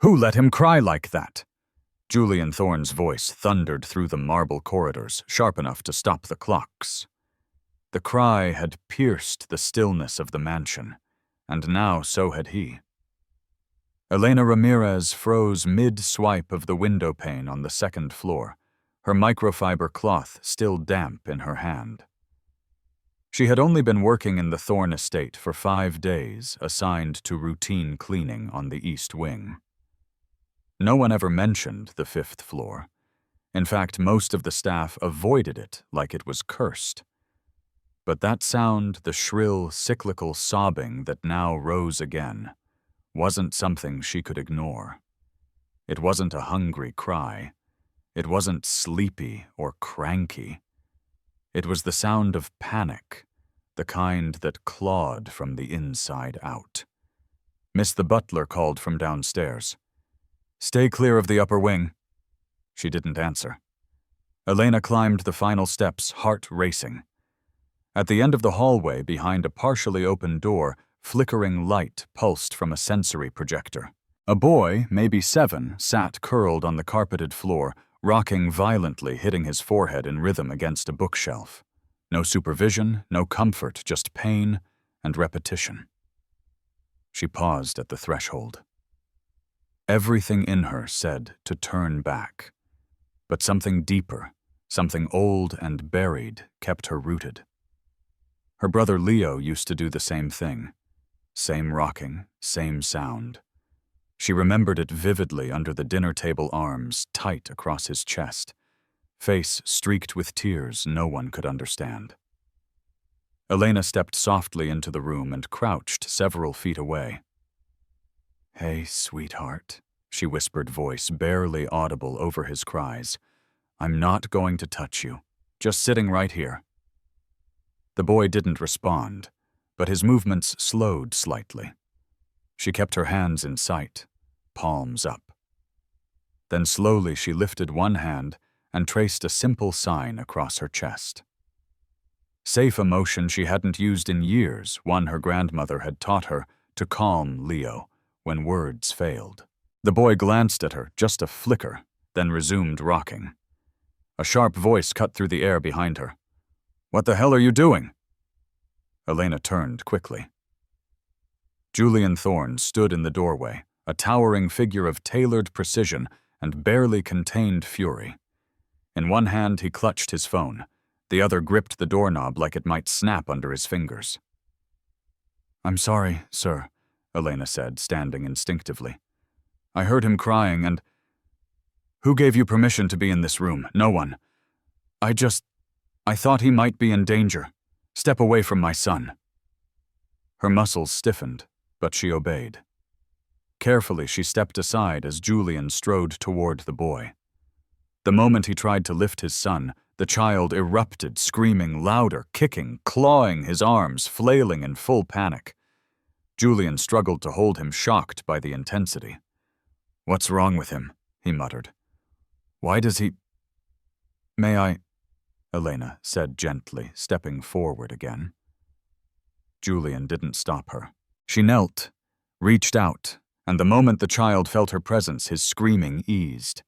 Who let him cry like that? Julian Thorne's voice thundered through the marble corridors, sharp enough to stop the clocks. The cry had pierced the stillness of the mansion, and now so had he. Elena Ramirez froze mid-swipe of the window pane on the second floor, her microfiber cloth still damp in her hand. She had only been working in the Thorne estate for 5 days, assigned to routine cleaning on the east wing. No one ever mentioned the 5th floor. In fact, most of the staff avoided it like it was cursed. But that sound, the shrill, cyclical sobbing that now rose again, wasn't something she could ignore. It wasn't a hungry cry. It wasn't sleepy or cranky. It was the sound of panic, the kind that clawed from the inside out. Miss the butler called from downstairs. "Stay clear of the upper wing." She didn't answer. Elena climbed the final steps, heart racing. At the end of the hallway, behind a partially open door, flickering light pulsed from a sensory projector. A boy, maybe 7, sat curled on the carpeted floor, rocking violently, hitting his forehead in rhythm against a bookshelf. No supervision, no comfort, just pain and repetition. She paused at the threshold. Everything in her said to turn back, but something deeper, something old and buried, kept her rooted. Her brother Leo used to do the same thing. Same rocking, same sound. She remembered it vividly under the dinner table arms, tight across his chest, face streaked with tears no one could understand. Elena stepped softly into the room and crouched several feet away. "Hey, sweetheart," she whispered, voice barely audible over his cries. "I'm not going to touch you. Just sitting right here." The boy didn't respond, but his movements slowed slightly. She kept her hands in sight, palms up. Then slowly she lifted one hand and traced a simple sign across her chest. Safe emotion she hadn't used in years, one her grandmother had taught her to calm Leo when words failed. The boy glanced at her, just a flicker, then resumed rocking. A sharp voice cut through the air behind her. "What the hell are you doing?" Elena turned quickly. Julian Thorne stood in the doorway, a towering figure of tailored precision and barely contained fury. In one hand he clutched his phone, the other gripped the doorknob like it might snap under his fingers. "I'm sorry, sir," Elena said, standing instinctively. "I heard him crying and—" "Who gave you permission to be in this room? No one. I thought he might be in danger. Step away from my son." Her muscles stiffened, but she obeyed. Carefully she stepped aside as Julian strode toward the boy. The moment he tried to lift his son, the child erupted, screaming louder, kicking, clawing his arms, flailing in full panic. Julian struggled to hold him, shocked by the intensity. "What's wrong with him?" he muttered. "Why does he—" "May I—" Elena said gently, stepping forward again. Julian didn't stop her. She knelt, reached out, and the moment the child felt her presence, his screaming eased.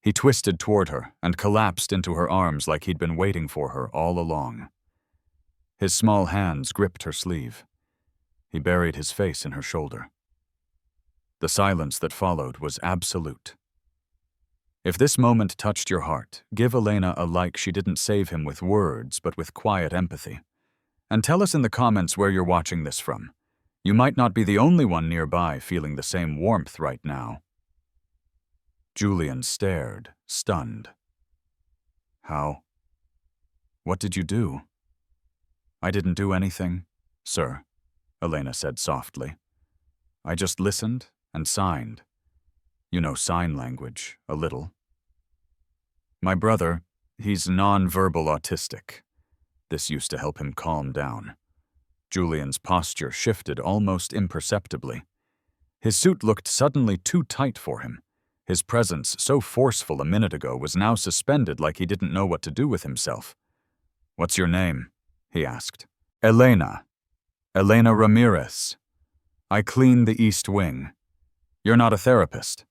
He twisted toward her and collapsed into her arms like he'd been waiting for her all along. His small hands gripped her sleeve. He buried his face in her shoulder. The silence that followed was absolute. If this moment touched your heart, give Elena a like. She didn't save him with words, but with quiet empathy. And tell us in the comments where you're watching this from. You might not be the only one nearby feeling the same warmth right now. Julian stared, stunned. "How? What did you do?" "I didn't do anything, sir," Elena said softly. "I just listened and signed. You know sign language, a little. My brother, he's non-verbal autistic. This used to help him calm down." Julian's posture shifted almost imperceptibly. His suit looked suddenly too tight for him. His presence, so forceful a minute ago, was now suspended like he didn't know what to do with himself. "What's your name?" he asked. "Elena. Elena Ramirez. I clean the East Wing. You're not a therapist?"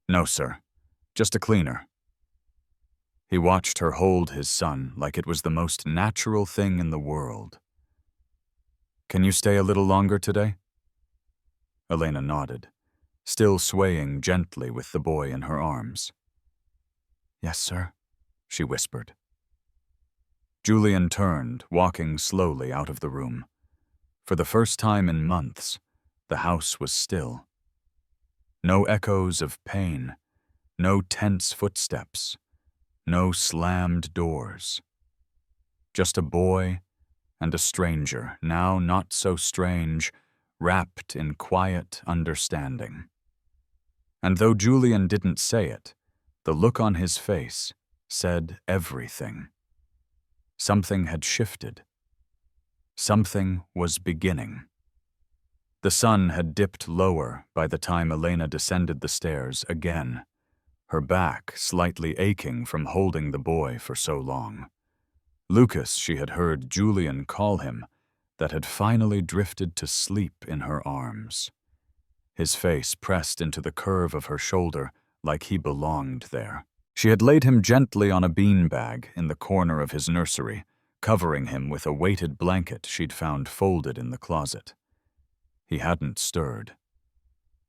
No, sir. Just a cleaner. He watched her hold his son like it was the most natural thing in the world. Can you stay a little longer today? Elena nodded, still swaying gently with the boy in her arms. Yes, sir, she whispered. Julian turned, walking slowly out of the room. For the first time in months, the house was still. No echoes of pain, no tense footsteps, no slammed doors. Just a boy and a stranger, now not so strange, wrapped in quiet understanding. And though Julian didn't say it, the look on his face said everything. Something had shifted. Something was beginning. The sun had dipped lower by the time Elena descended the stairs again, her back slightly aching from holding the boy for so long. Lucas, she had heard Julian call him, that had finally drifted to sleep in her arms. His face pressed into the curve of her shoulder like he belonged there. She had laid him gently on a beanbag in the corner of his nursery, covering him with a weighted blanket she'd found folded in the closet. He hadn't stirred.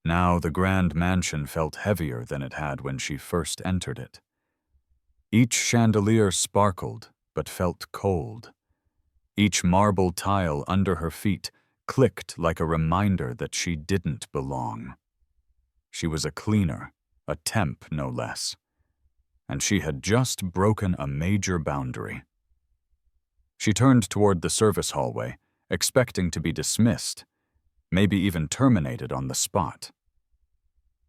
Now the grand mansion felt heavier than it had when she first entered it. Each chandelier sparkled, but felt cold. Each marble tile under her feet clicked like a reminder that she didn't belong. She was a cleaner, a temp no less. And she had just broken a major boundary. She turned toward the service hallway, expecting to be dismissed, maybe even terminated on the spot.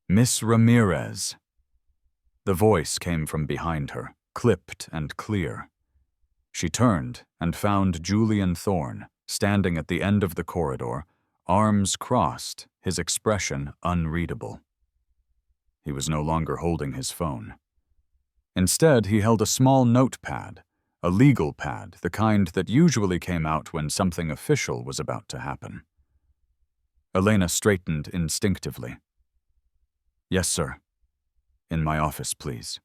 Miss Ramirez. The voice came from behind her, clipped and clear. She turned and found Julian Thorne, standing at the end of the corridor, arms crossed, his expression unreadable. He was no longer holding his phone. Instead, he held a small notepad, a legal pad, the kind that usually came out when something official was about to happen. Elena straightened instinctively. Yes, sir. In my office, please.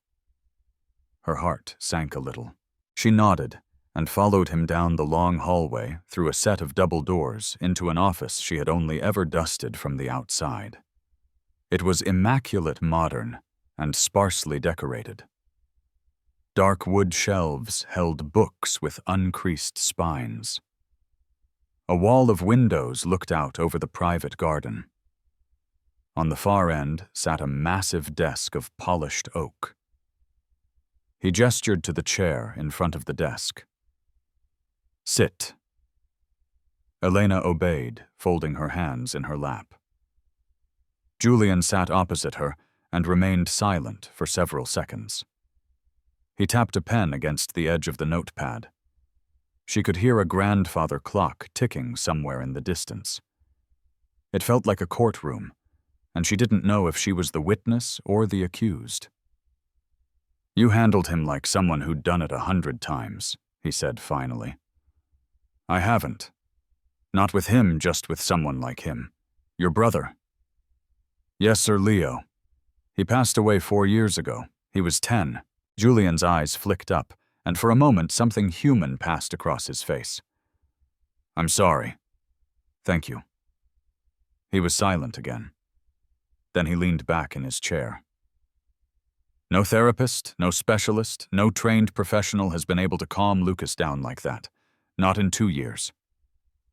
Her heart sank a little. She nodded and followed him down the long hallway through a set of double doors into an office she had only ever dusted from the outside. It was immaculate modern and sparsely decorated. Dark wood shelves held books with uncreased spines. A wall of windows looked out over the private garden. On the far end sat a massive desk of polished oak. He gestured to the chair in front of the desk. Sit. Elena obeyed, folding her hands in her lap. Julian sat opposite her and remained silent for several seconds. He tapped a pen against the edge of the notepad. She could hear a grandfather clock ticking somewhere in the distance. It felt like a courtroom, and she didn't know if she was the witness or the accused. You handled him like someone who'd done it 100 times, he said finally. I haven't. Not with him, just with someone like him. Your brother. Yes, Sir Leo. He passed away 4 years ago. He was 10. Julian's eyes flicked up, and for a moment something human passed across his face. I'm sorry. Thank you. He was silent again. Then he leaned back in his chair. No therapist, no specialist, no trained professional has been able to calm Lucas down like that. Not in 2 years.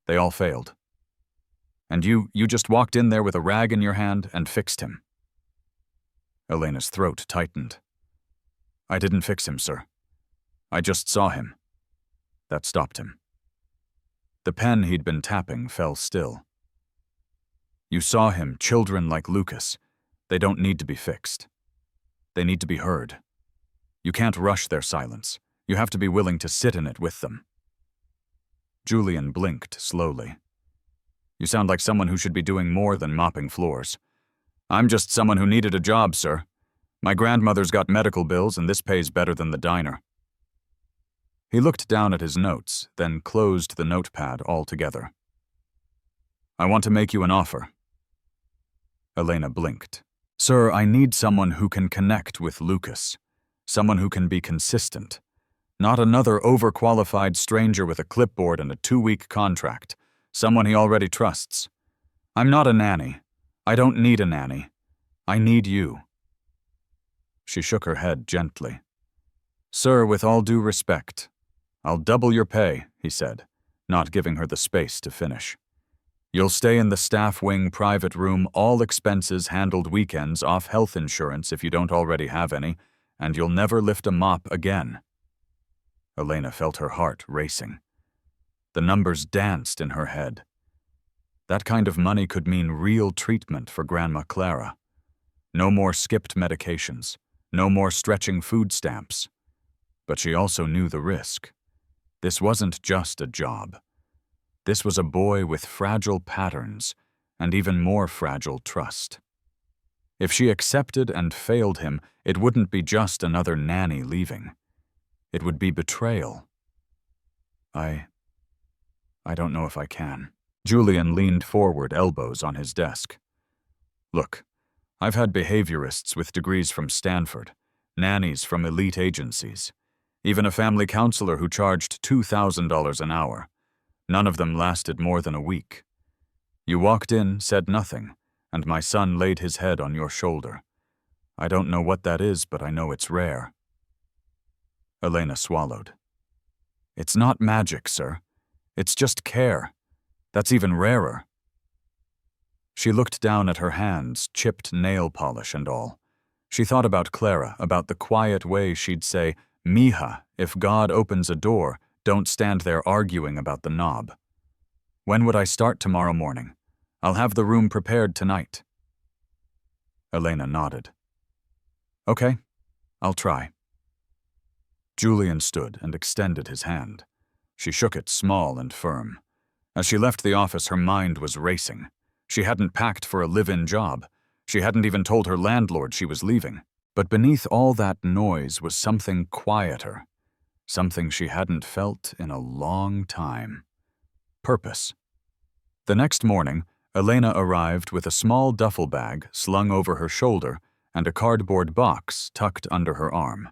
They all failed. And you just walked in there with a rag in your hand and fixed him. Elena's throat tightened. I didn't fix him, sir. I just saw him. That stopped him. The pen he'd been tapping fell still. You saw him, children like Lucas. They don't need to be fixed. They need to be heard. You can't rush their silence. You have to be willing to sit in it with them. Julian blinked slowly. You sound like someone who should be doing more than mopping floors. I'm just someone who needed a job, sir. My grandmother's got medical bills, and this pays better than the diner. He looked down at his notes, then closed the notepad altogether. I want to make you an offer. Elena blinked. Sir, I need someone who can connect with Lucas. Someone who can be consistent. Not another overqualified stranger with a clipboard and a 2-week contract. Someone he already trusts. I'm not a nanny. I don't need a nanny. I need you. She shook her head gently. Sir, with all due respect, I'll double your pay, he said, not giving her the space to finish. You'll stay in the staff wing private room, all expenses handled, weekends off health insurance if you don't already have any, and you'll never lift a mop again. Elena felt her heart racing. The numbers danced in her head. That kind of money could mean real treatment for Grandma Clara. No more skipped medications, no more stretching food stamps. But she also knew the risk. This wasn't just a job. This was a boy with fragile patterns and even more fragile trust. If she accepted and failed him, it wouldn't be just another nanny leaving. It would be betrayal. I don't know if I can. Julian leaned forward, elbows on his desk. Look, I've had behaviorists with degrees from Stanford, nannies from elite agencies, even a family counselor who charged $2,000 an hour. None of them lasted more than a week. You walked in, said nothing, and my son laid his head on your shoulder. I don't know what that is, but I know it's rare. Elena swallowed. It's not magic, sir. It's just care. That's even rarer. She looked down at her hands, chipped nail polish and all. She thought about Clara, about the quiet way she'd say, Mija, if God opens a door, don't stand there arguing about the knob. When would I start tomorrow morning? I'll have the room prepared tonight. Elena nodded. Okay, I'll try. Julian stood and extended his hand. She shook it small and firm. As she left the office, her mind was racing. She hadn't packed for a live-in job. She hadn't even told her landlord she was leaving. But beneath all that noise was something quieter, something she hadn't felt in a long time. Purpose. The next morning, Elena arrived with a small duffel bag slung over her shoulder and a cardboard box tucked under her arm.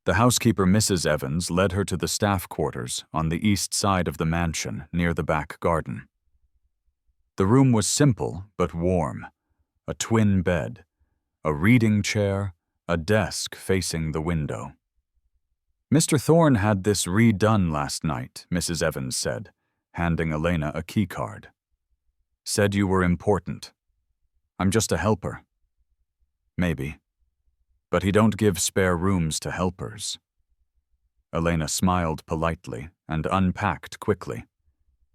The housekeeper, Mrs. Evans, led her to the staff quarters on the east side of the mansion near the back garden. The room was simple but warm. A twin bed, a reading chair, a desk facing the window. Mr. Thorne had this redone last night, Mrs. Evans said, handing Elena a keycard. Said you were important. I'm just a helper. Maybe. But he don't give spare rooms to helpers. Elena smiled politely and unpacked quickly.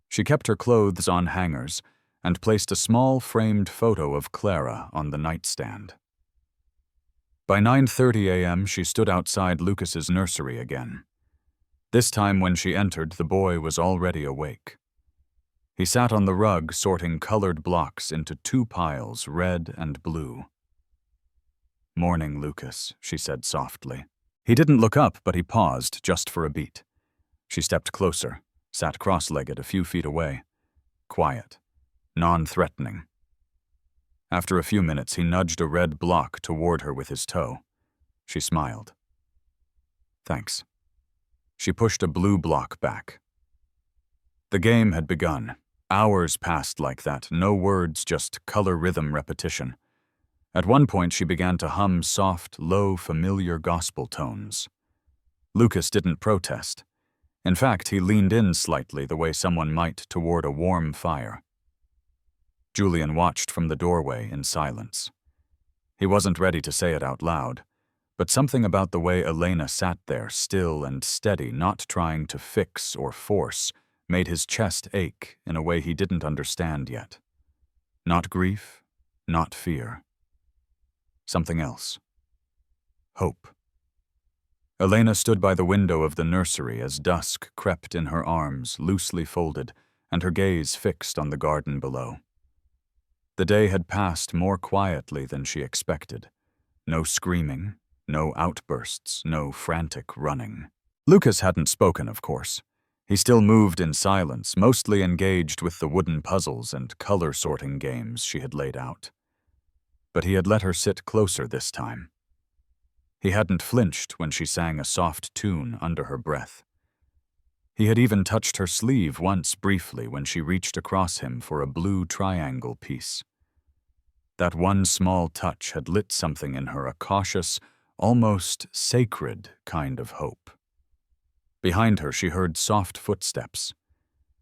She kept her clothes on hangers and placed a small framed photo of Clara on the nightstand. By 9:30 a.m., she stood outside Lucas's nursery again. This time when she entered, the boy was already awake. He sat on the rug sorting colored blocks into 2 piles, red and blue. Morning, Lucas, she said softly. He didn't look up, but he paused just for a beat. She stepped closer, sat cross-legged a few feet away. Quiet, non-threatening. After a few minutes, he nudged a red block toward her with his toe. She smiled. Thanks. She pushed a blue block back. The game had begun. Hours passed like that, no words, just color-rhythm repetition. At one point, she began to hum soft, low, familiar gospel tones. Lucas didn't protest. In fact, he leaned in slightly the way someone might toward a warm fire. Julian watched from the doorway in silence. He wasn't ready to say it out loud, but something about the way Elena sat there, still and steady, not trying to fix or force, made his chest ache in a way he didn't understand yet. Not grief, not fear. Something else. Hope. Elena stood by the window of the nursery as dusk crept in her arms, loosely folded, and her gaze fixed on the garden below. The day had passed more quietly than she expected. No screaming, no outbursts, no frantic running. Lucas hadn't spoken, of course. He still moved in silence, mostly engaged with the wooden puzzles and color-sorting games she had laid out. but he had let her sit closer this time. He hadn't flinched when she sang a soft tune under her breath. He had even touched her sleeve once briefly when she reached across him for a blue triangle piece. That one small touch had lit something in her, a cautious, almost sacred kind of hope. Behind her, she heard soft footsteps.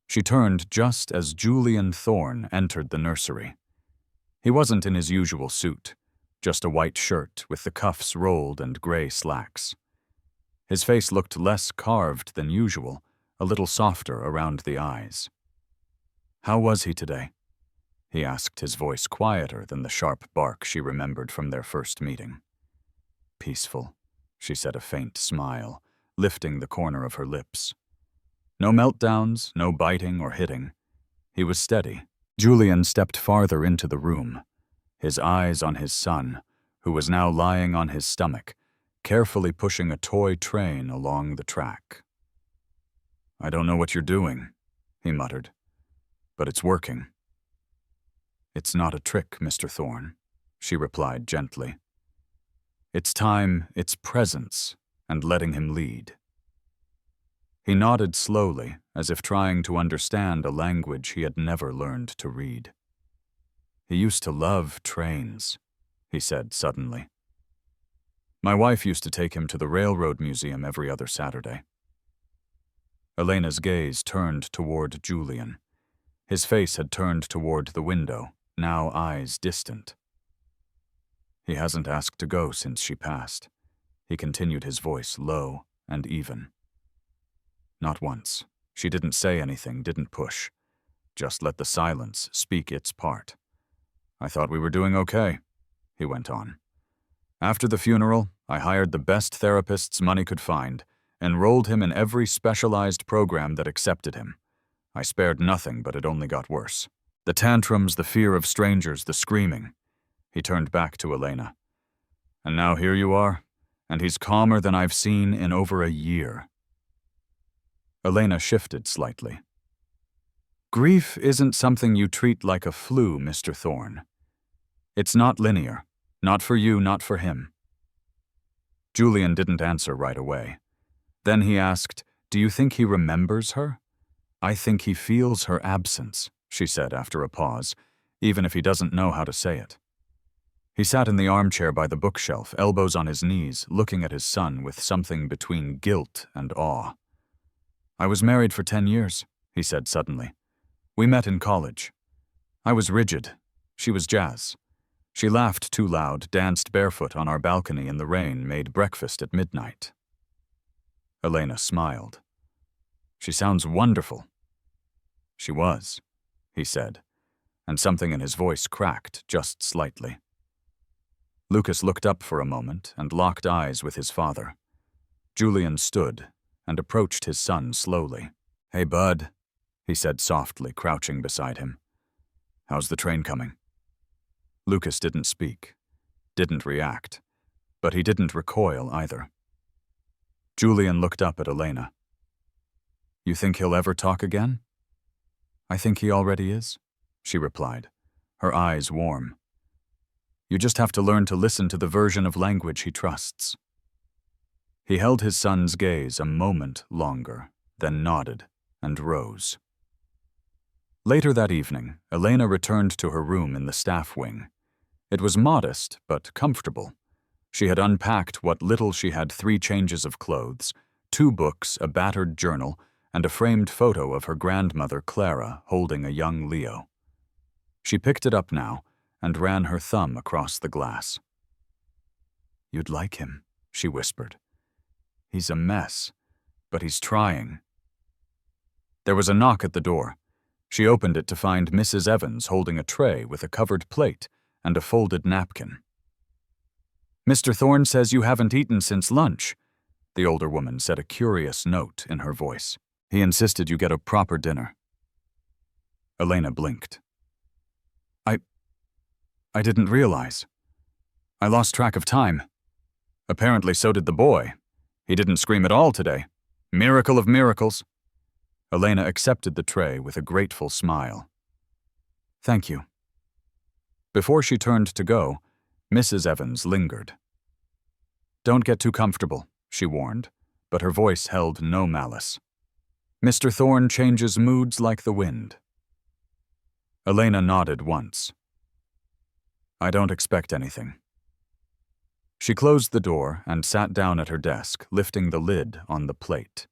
She turned just as Julian Thorne entered the nursery. He wasn't in his usual suit, just a white shirt with the cuffs rolled and gray slacks. His face looked less carved than usual, a little softer around the eyes. "How was he today?" he asked, his voice quieter than the sharp bark she remembered from their first meeting. "Peaceful," she said, a faint smile, lifting the corner of her lips. No meltdowns, no biting or hitting. He was steady. Julian stepped farther into the room, his eyes on his son, who was now lying on his stomach, carefully pushing a toy train along the track. "I don't know what you're doing," he muttered, "but it's working." "It's not a trick, Mr. Thorne," she replied gently. "It's time, it's presence, and letting him lead." He nodded slowly, as if trying to understand a language he had never learned to read. "He used to love trains," he said suddenly. "My wife used to take him to the Railroad Museum every other Saturday." Elena's gaze turned toward Julian. His face had turned toward the window, now eyes distant. "He hasn't asked to go since she passed," he continued, his voice low and even. "Not once. She didn't say anything, didn't push. Just let the silence speak its part. I thought we were doing okay," he went on. "After the funeral, I hired the best therapists money could find, enrolled him in every specialized program that accepted him. I spared nothing, but it only got worse. The tantrums, the fear of strangers, the screaming." He turned back to Elena. "And now here you are, and he's calmer than I've seen in over a year." Elena shifted slightly. "Grief isn't something you treat like a flu, Mr. Thorne. It's not linear. Not for you, not for him." Julian didn't answer right away. Then he asked, "Do you think he remembers her?" "I think he feels her absence," she said after a pause, "even if he doesn't know how to say it." He sat in the armchair by the bookshelf, elbows on his knees, looking at his son with something between guilt and awe. "I was married for 10 years, he said suddenly. "We met in college. I was rigid. She was jazz. She laughed too loud, danced barefoot on our balcony in the rain, made breakfast at midnight." Elena smiled. "She sounds wonderful." "She was," he said, and something in his voice cracked just slightly. Lucas looked up for a moment and locked eyes with his father. Julian stood and approached his son slowly. "Hey, bud," he said softly, crouching beside him. "How's the train coming?" Lucas didn't speak, didn't react, but he didn't recoil either. Julian looked up at Elena. "You think he'll ever talk again?" "I think he already is," she replied, her eyes warm. "You just have to learn to listen to the version of language he trusts." He held his son's gaze a moment longer, then nodded and rose. Later that evening, Elena returned to her room in the staff wing. It was modest, but comfortable. She had unpacked what little she had: 3 changes of clothes, 2 books, a battered journal, and a framed photo of her grandmother Clara holding a young Leo. She picked it up now and ran her thumb across the glass. "You'd like him," she whispered. "He's a mess, but he's trying." There was a knock at the door. She opened it to find Mrs. Evans holding a tray with a covered plate and a folded napkin. "Mr. Thorne says you haven't eaten since lunch," the older woman said, a curious note in her voice. "He insisted you get a proper dinner." Elena blinked. I didn't realize. I lost track of time. Apparently so did the boy. He didn't scream at all today. Miracle of miracles." Elena accepted the tray with a grateful smile. "Thank you." Before she turned to go, Mrs. Evans lingered. "Don't get too comfortable," she warned, but her voice held no malice. "Mr. Thorne changes moods like the wind." Elena nodded once. "I don't expect anything." She closed the door and sat down at her desk, lifting the lid on the plate.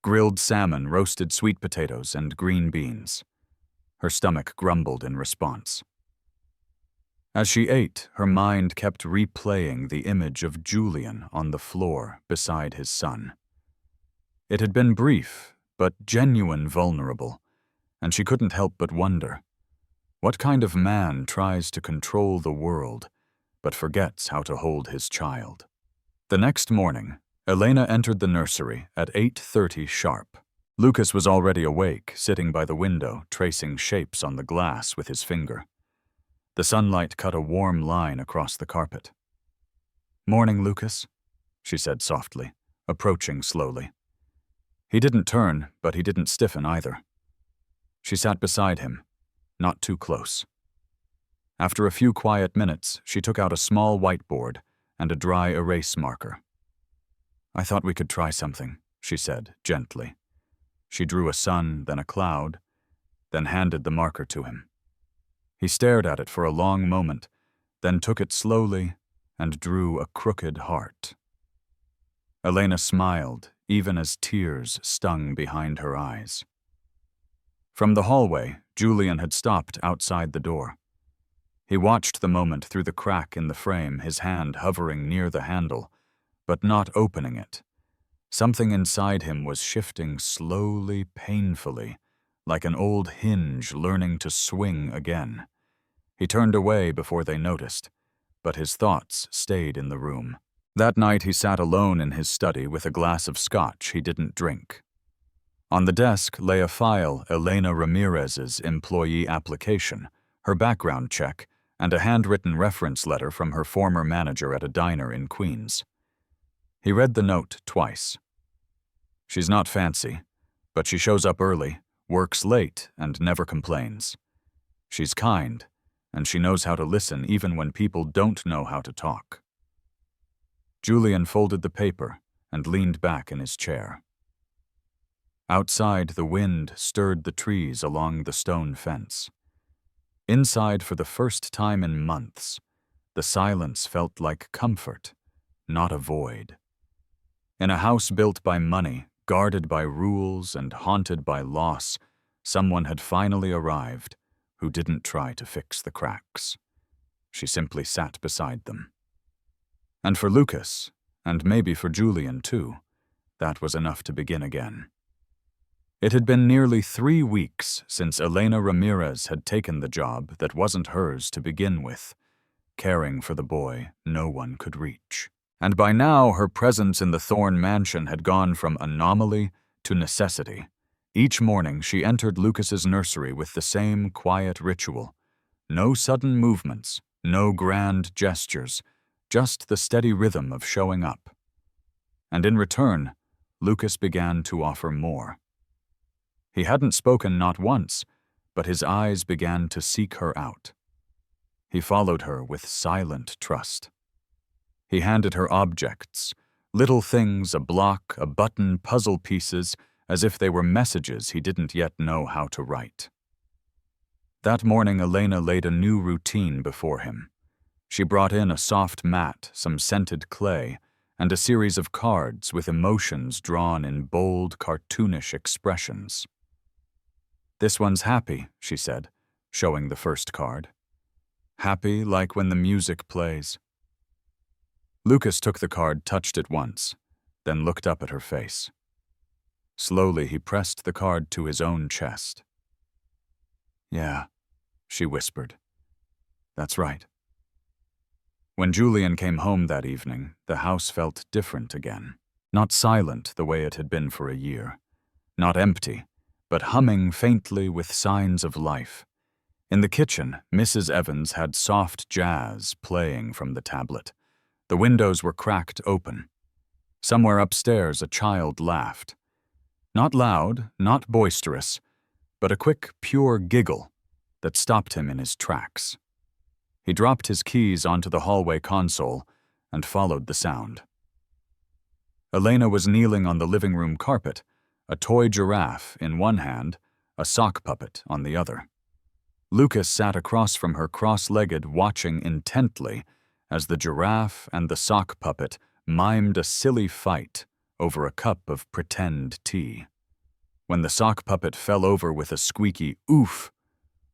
Grilled salmon, roasted sweet potatoes, and green beans. Her stomach grumbled in response. As she ate, her mind kept replaying the image of Julian on the floor beside his son. It had been brief, but genuine vulnerable, and she couldn't help but wonder, what kind of man tries to control the world, but forgets how to hold his child? The next morning, Elena entered the nursery at 8:30 sharp. Lucas was already awake, sitting by the window, tracing shapes on the glass with his finger. The sunlight cut a warm line across the carpet. "Morning, Lucas," she said softly, approaching slowly. He didn't turn, but he didn't stiffen either. She sat beside him, not too close. After a few quiet minutes, she took out a small whiteboard and a dry erase marker. "I thought we could try something," she said, gently. She drew a sun, then a cloud, then handed the marker to him. He stared at it for a long moment, then took it slowly and drew a crooked heart. Elena smiled, even as tears stung behind her eyes. From the hallway, Julian had stopped outside the door. He watched the moment through the crack in the frame, his hand hovering near the handle, but not opening it. Something inside him was shifting slowly, painfully, like an old hinge learning to swing again. He turned away before they noticed, but his thoughts stayed in the room. That night he sat alone in his study with a glass of scotch he didn't drink. On the desk lay a file, Elena Ramirez's employee application, her background check, and a handwritten reference letter from her former manager at a diner in Queens. He read the note twice. "She's not fancy, but she shows up early, works late, and never complains. She's kind, and she knows how to listen even when people don't know how to talk." Julian folded the paper and leaned back in his chair. Outside, the wind stirred the trees along the stone fence. Inside, for the first time in months, the silence felt like comfort, not a void. In a house built by money, guarded by rules, and haunted by loss, someone had finally arrived who didn't try to fix the cracks. She simply sat beside them. And for Lucas, and maybe for Julian too, that was enough to begin again. It had been nearly 3 weeks since Elena Ramirez had taken the job that wasn't hers to begin with, caring for the boy no one could reach. And by now, her presence in the Thorne mansion had gone from anomaly to necessity. Each morning, she entered Lucas's nursery with the same quiet ritual. No sudden movements, no grand gestures, just the steady rhythm of showing up. And in return, Lucas began to offer more. He hadn't spoken not once, but his eyes began to seek her out. He followed her with silent trust. He handed her objects, little things, a block, a button, puzzle pieces, as if they were messages he didn't yet know how to write. That morning, Elena laid a new routine before him. She brought in a soft mat, some scented clay, and a series of cards with emotions drawn in bold, cartoonish expressions. "This one's happy," she said, showing the first card. "Happy like when the music plays." Lucas took the card, touched it once, then looked up at her face. Slowly, he pressed the card to his own chest. "Yeah," she whispered. "That's right." When Julian came home that evening, the house felt different again. Not silent the way it had been for a year. Not empty, but humming faintly with signs of life. In the kitchen, Mrs. Evans had soft jazz playing from the tablet. The windows were cracked open. Somewhere upstairs, a child laughed. Not loud, not boisterous, but a quick, pure giggle that stopped him in his tracks. He dropped his keys onto the hallway console and followed the sound. Elena was kneeling on the living room carpet, a toy giraffe in one hand, a sock puppet on the other. Lucas sat across from her cross-legged, watching intently as the giraffe and the sock puppet mimed a silly fight over a cup of pretend tea. When the sock puppet fell over with a squeaky oof,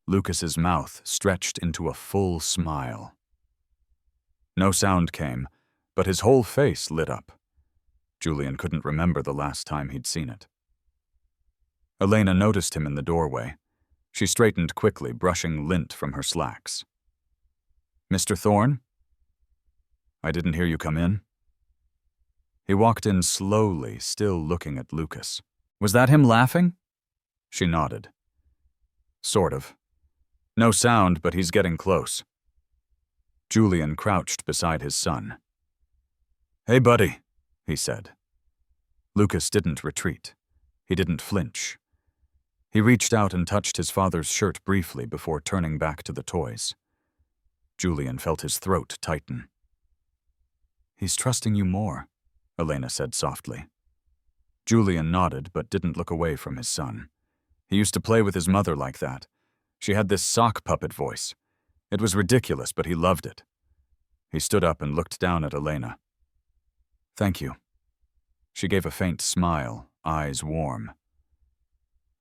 Lucas's mouth stretched into a full smile. No sound came, but his whole face lit up. Julian couldn't remember the last time he'd seen it. Elena noticed him in the doorway. She straightened quickly, brushing lint from her slacks. "Mr. Thorne? I didn't hear you come in." He walked in slowly, still looking at Lucas. "Was that him laughing?" She nodded. "Sort of. No sound, but he's getting close." Julian crouched beside his son. "Hey, buddy," he said. Lucas didn't retreat. He didn't flinch. He reached out and touched his father's shirt briefly before turning back to the toys. Julian felt his throat tighten. "He's trusting you more," Elena said softly. Julian nodded but didn't look away from his son. He used to play with his mother like that. She had this sock puppet voice. It was ridiculous, but he loved it. He stood up and looked down at Elena. "Thank you." She gave a faint smile, eyes warm.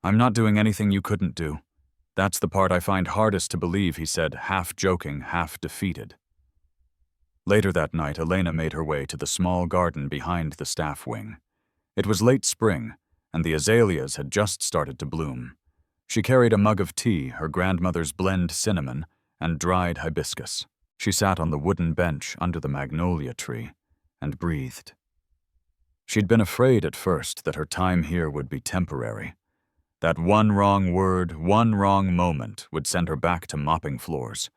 "I'm not doing anything you couldn't do. That's the part I find hardest to believe," he said, half joking, half defeated. Later that night, Elena made her way to the small garden behind the staff wing. It was late spring, and the azaleas had just started to bloom. She carried a mug of tea, her grandmother's blend cinnamon, and dried hibiscus. She sat on the wooden bench under the magnolia tree and breathed. She'd been afraid at first that her time here would be temporary. That one wrong word, one wrong moment would send her back to mopping floors.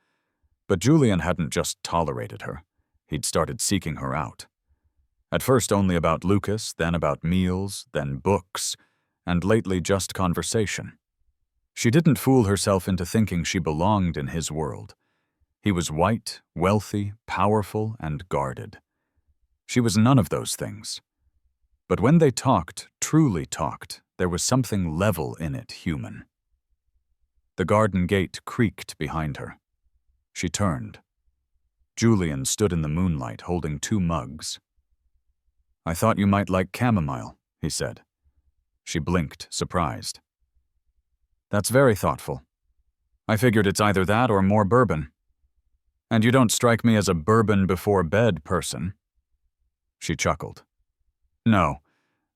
But Julian hadn't just tolerated her. He'd started seeking her out. At first only about Lucas, then about meals, then books, and lately just conversation. She didn't fool herself into thinking she belonged in his world. He was white, wealthy, powerful, and guarded. She was none of those things. But when they talked, truly talked, there was something level in it, human. The garden gate creaked behind her. She turned. Julian stood in the moonlight holding 2 mugs. "I thought you might like chamomile," he said. She blinked, surprised. "That's very thoughtful. I figured it's either that or more bourbon. And you don't strike me as a bourbon before bed person." She chuckled. "No,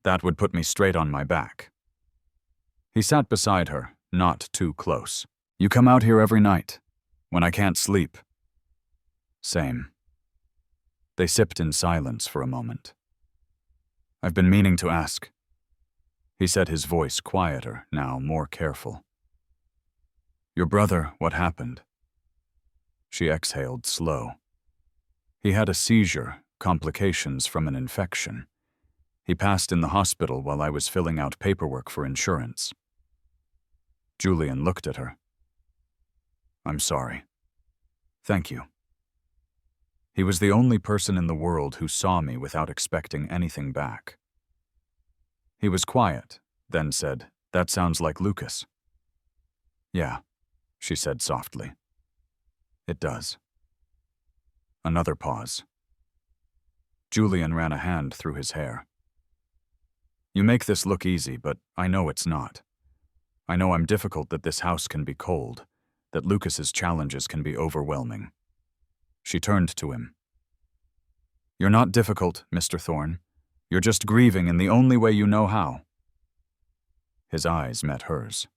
that would put me straight on my back." He sat beside her, not too close. "You come out here every night, when I can't sleep." "Same." They sipped in silence for a moment. "I've been meaning to ask." He said, his voice quieter, now more careful. "Your brother, what happened?" She exhaled slow. "He had a seizure, complications from an infection. He passed in the hospital while I was filling out paperwork for insurance." Julian looked at her. "I'm sorry." "Thank you." He was the only person in the world who saw me without expecting anything back. He was quiet, then said, "That sounds like Lucas." "Yeah," she said softly. "It does." Another pause. Julian ran a hand through his hair. "You make this look easy, but I know it's not. I know I'm difficult, that this house can be cold, that Lucas's challenges can be overwhelming." She turned to him. "You're not difficult, Mr. Thorne. You're just grieving in the only way you know how." His eyes met hers.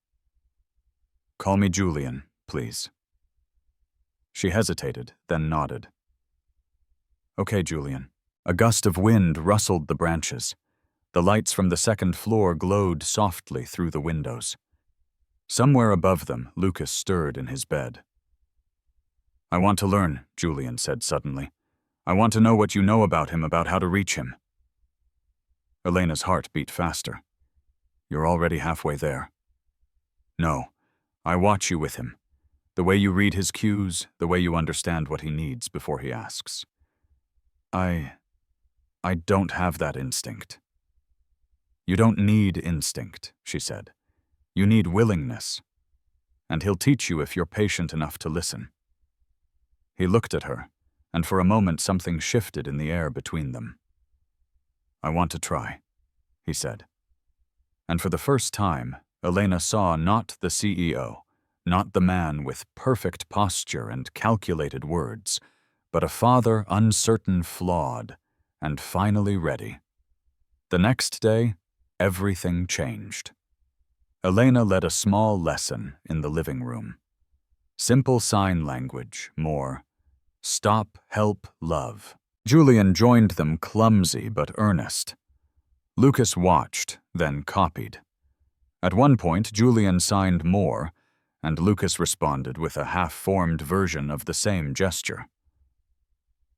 "Call me Julian, please." She hesitated, then nodded. "Okay, Julian." A gust of wind rustled the branches. The lights from the second floor glowed softly through the windows. Somewhere above them, Lucas stirred in his bed. "I want to learn," Julian said suddenly. "I want to know what you know about him, about how to reach him." Elena's heart beat faster. "You're already halfway there." "No, I watch you with him. The way you read his cues, the way you understand what he needs before he asks. I don't have that instinct. You don't need instinct, she said. You need willingness. And he'll teach you if you're patient enough to listen. He looked at her, and for a moment something shifted in the air between them. I want to try, he said. And for the first time, Elena saw not the CEO, not the man with perfect posture and calculated words, but a father uncertain, flawed, and finally ready. The next day, everything changed. Elena led a small lesson in the living room. Simple sign language, more stop, help, love. Julian joined them, clumsy but earnest. Lucas watched, then copied. At one point, Julian signed more, and Lucas responded with a half-formed version of the same gesture.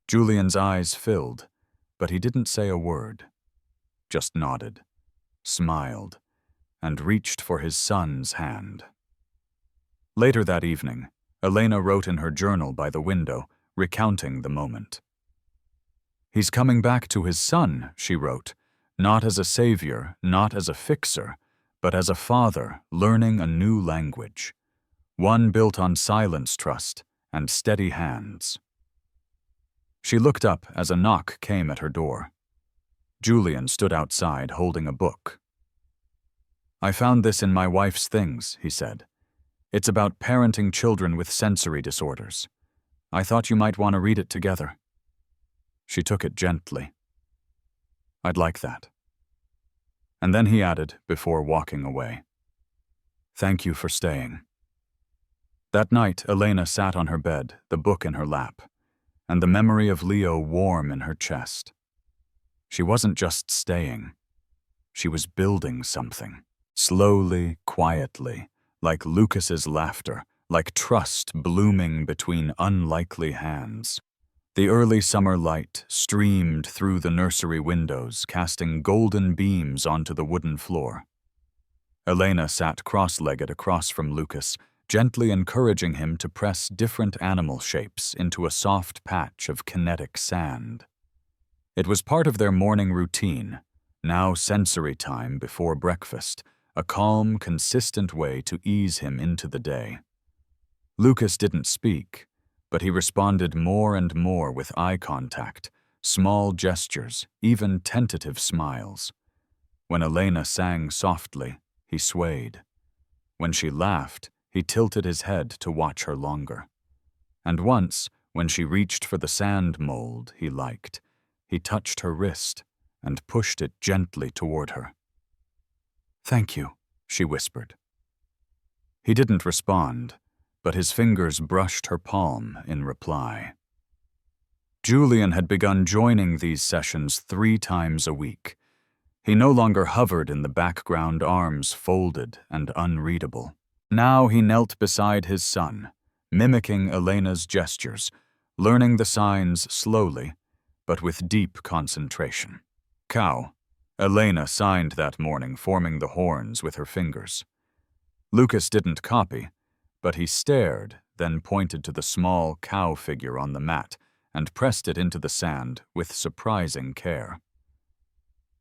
Julian's eyes filled, but he didn't say a word, just nodded, smiled, and reached for his son's hand. Later that evening, Elena wrote in her journal by the window, recounting the moment. He's coming back to his son, she wrote, not as a savior, not as a fixer, but as a father learning a new language, one built on silence, trust, and steady hands. She looked up as a knock came at her door. Julian stood outside holding a book. I found this in my wife's things, he said. It's about parenting children with sensory disorders. I thought you might want to read it together. She took it gently. I'd like that. And then he added, before walking away, thank you for staying. That night, Elena sat on her bed, the book in her lap, and the memory of Leo warm in her chest. She wasn't just staying. She was building something. Slowly, quietly, like Lucas's laughter, like trust blooming between unlikely hands. The early summer light streamed through the nursery windows, casting golden beams onto the wooden floor. Elena sat cross-legged across from Lucas, gently encouraging him to press different animal shapes into a soft patch of kinetic sand. It was part of their morning routine, now sensory time before breakfast, a calm, consistent way to ease him into the day. Lucas didn't speak, but he responded more and more with eye contact, small gestures, even tentative smiles. When Elena sang softly, he swayed. When she laughed, he tilted his head to watch her longer. And once, when she reached for the sand mold he liked, he touched her wrist and pushed it gently toward her. Thank you, she whispered. He didn't respond, but his fingers brushed her palm in reply. Julian had begun joining these sessions 3 times a week. He no longer hovered in the background, arms folded and unreadable. Now he knelt beside his son, mimicking Elena's gestures, learning the signs slowly, but with deep concentration. Cow. Elena signed that morning, forming the horns with her fingers. Lucas didn't copy, but he stared, then pointed to the small cow figure on the mat and pressed it into the sand with surprising care.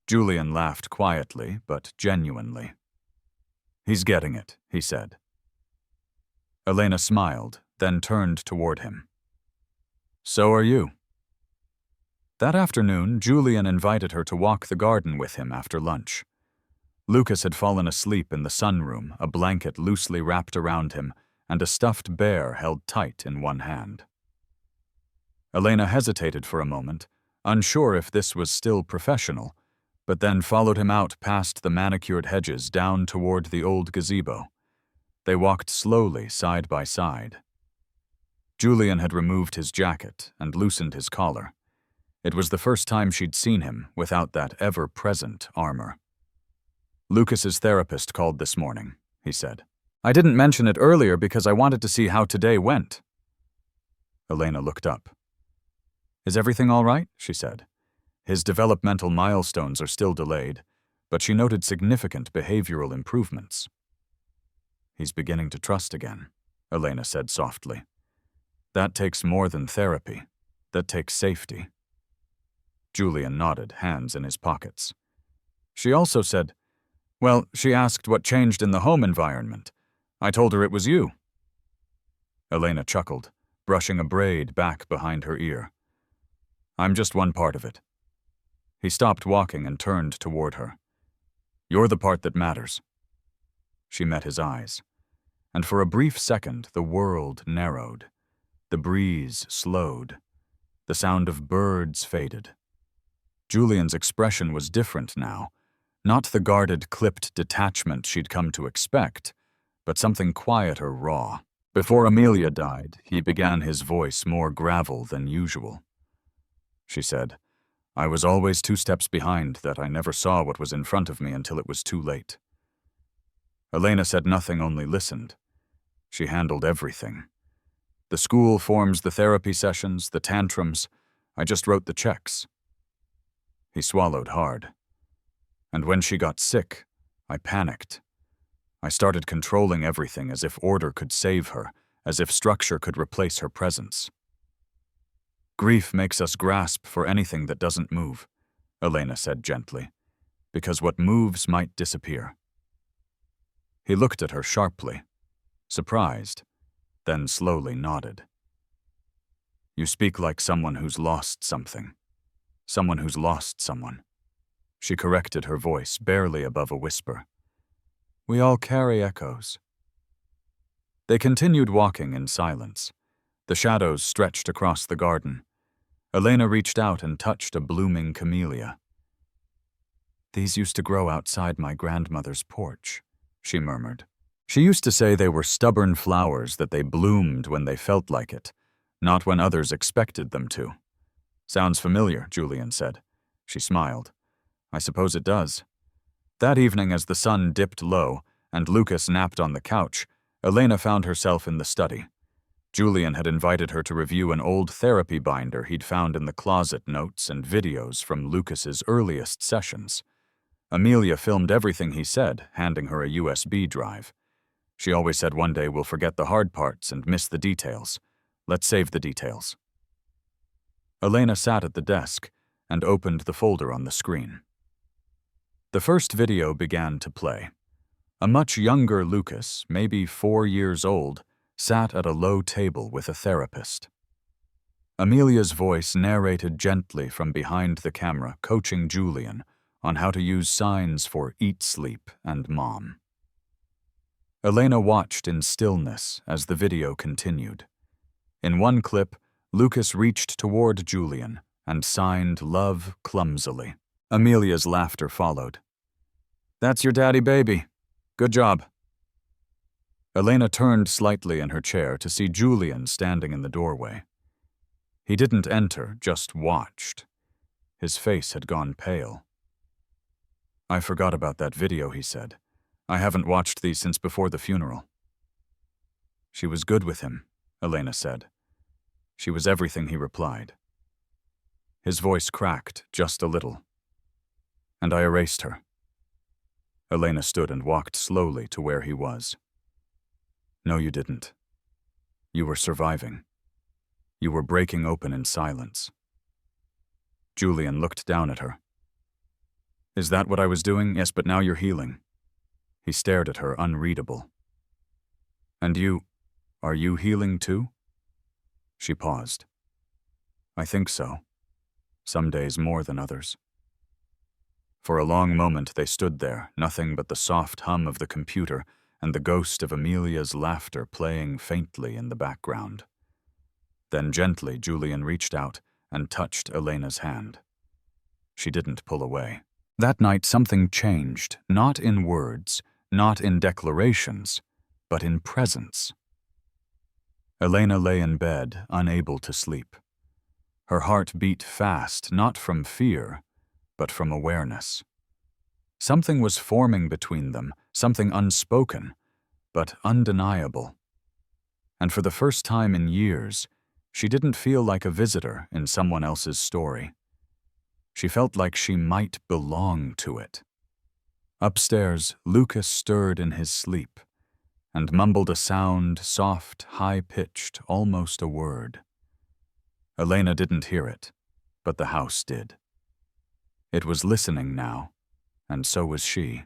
Julian laughed quietly, but genuinely. He's getting it, he said. Elena smiled, then turned toward him. So are you. That afternoon, Julian invited her to walk the garden with him after lunch. Lucas had fallen asleep in the sunroom, a blanket loosely wrapped around him, and a stuffed bear held tight in one hand. Elena hesitated for a moment, unsure if this was still professional, but then followed him out past the manicured hedges down toward the old gazebo. They walked slowly, side by side. Julian had removed his jacket and loosened his collar. It was the first time she'd seen him without that ever-present armor. Lucas's therapist called this morning, he said. I didn't mention it earlier because I wanted to see how today went. Elena looked up. Is everything all right? She said. His developmental milestones are still delayed, but she noted significant behavioral improvements. He's beginning to trust again. Elena said softly. That takes more than therapy. That takes safety. Julian nodded, hands in his pockets. She also said, well, she asked what changed in the home environment. I told her it was you. Elena chuckled, brushing a braid back behind her ear. I'm just one part of it. He stopped walking and turned toward her. You're the part that matters. She met his eyes, and for a brief second the world narrowed. The breeze slowed. The sound of birds faded. Julian's expression was different now, not the guarded, clipped detachment she'd come to expect, but something quieter, raw. Before Amelia died, he began his voice more gravel than usual. She said, I was always 2 steps behind, that I never saw what was in front of me until it was too late. Elena said nothing, only listened. She handled everything. The school forms, the therapy sessions, the tantrums. I just wrote the checks. He swallowed hard. And when she got sick, I panicked. I started controlling everything as if order could save her, as if structure could replace her presence. Grief makes us grasp for anything that doesn't move, Elena said gently, because what moves might disappear. He looked at her sharply, surprised, then slowly nodded. You speak like someone who's lost something. Someone who's lost someone. She corrected her voice, barely above a whisper. We all carry echoes. They continued walking in silence. The shadows stretched across the garden. Elena reached out and touched a blooming camellia. These used to grow outside my grandmother's porch, she murmured. She used to say they were stubborn flowers, that they bloomed when they felt like it, not when others expected them to. Sounds familiar, Julian said. She smiled. I suppose it does. That evening, as the sun dipped low and Lucas napped on the couch, Elena found herself in the study. Julian had invited her to review an old therapy binder he'd found in the closet, notes and videos from Lucas's earliest sessions. Amelia filmed everything he said, handing her a USB drive. She always said one day we'll forget the hard parts and miss the details. Let's save the details. Elena sat at the desk and opened the folder on the screen. The first video began to play. A much younger Lucas, maybe 4 years old, sat at a low table with a therapist. Amelia's voice narrated gently from behind the camera, coaching Julian on how to use signs for eat, sleep, and mom. Elena watched in stillness as the video continued. In one clip, Lucas reached toward Julian and signed love clumsily. Amelia's laughter followed. That's your daddy baby. Good job. Elena turned slightly in her chair to see Julian standing in the doorway. He didn't enter, just watched. His face had gone pale. I forgot about that video, he said. I haven't watched these since before the funeral. She was good with him, Elena said. She was everything, he replied. His voice cracked just a little. And I erased her. Elena stood and walked slowly to where he was. No, you didn't. You were surviving. You were breaking open in silence. Julian looked down at her. Is that what I was doing? Yes, but now you're healing. He stared at her, unreadable. And are you healing too? She paused. I think so. Some days more than others. For a long moment they stood there, nothing but the soft hum of the computer and the ghost of Amelia's laughter playing faintly in the background. Then gently Julian reached out and touched Elena's hand. She didn't pull away. That night something changed, not in words, not in declarations, but in presence. Elena lay in bed, unable to sleep. Her heart beat fast, not from fear, but from awareness. Something was forming between them, something unspoken, but undeniable. And for the first time in years, she didn't feel like a visitor in someone else's story. She felt like she might belong to it. Upstairs, Lucas stirred in his sleep, and mumbled a sound, soft, high-pitched, almost a word. Elena didn't hear it, but the house did. It was listening now, and so was she.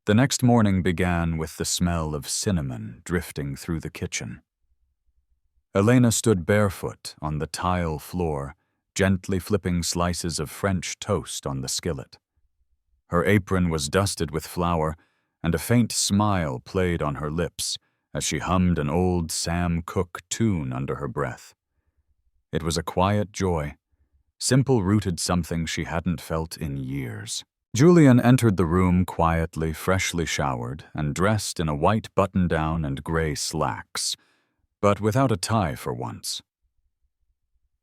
The next morning began with the smell of cinnamon drifting through the kitchen. Elena stood barefoot on the tile floor, gently flipping slices of French toast on the skillet. Her apron was dusted with flour, and a faint smile played on her lips as she hummed an old Sam Cooke tune under her breath. It was a quiet joy, simple-rooted something she hadn't felt in years. Julian entered the room quietly, freshly showered, and dressed in a white button-down and gray slacks, but without a tie for once.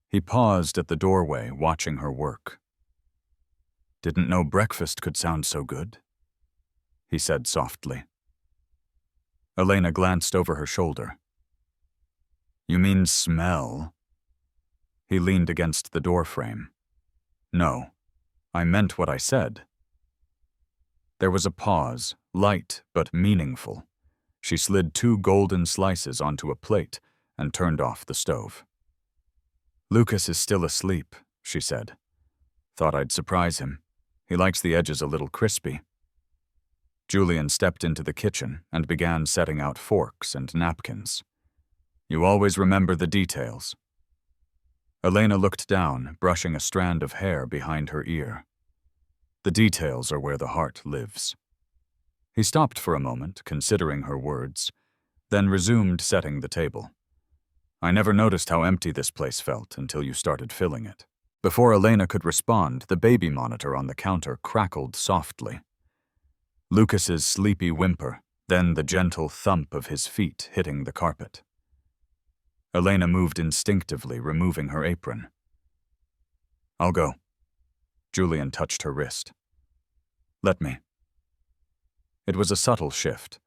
He paused at the doorway, watching her work. "Didn't know breakfast could sound so good," he said softly. Elena glanced over her shoulder. "You mean smell?" He leaned against the doorframe. "No, I meant what I said." There was a pause, light but meaningful. She slid 2 golden slices onto a plate and turned off the stove. "Lucas is still asleep," she said. "Thought I'd surprise him. He likes the edges a little crispy." Julian stepped into the kitchen and began setting out forks and napkins. "You always remember the details." Elena looked down, brushing a strand of hair behind her ear. "The details are where the heart lives." He stopped for a moment, considering her words, then resumed setting the table. "I never noticed how empty this place felt until you started filling it." Before Elena could respond, the baby monitor on the counter crackled softly. Lucas's sleepy whimper, then the gentle thump of his feet hitting the carpet. Elena moved instinctively, removing her apron. "I'll go." Julian touched her wrist. "Let me." It was a subtle shift,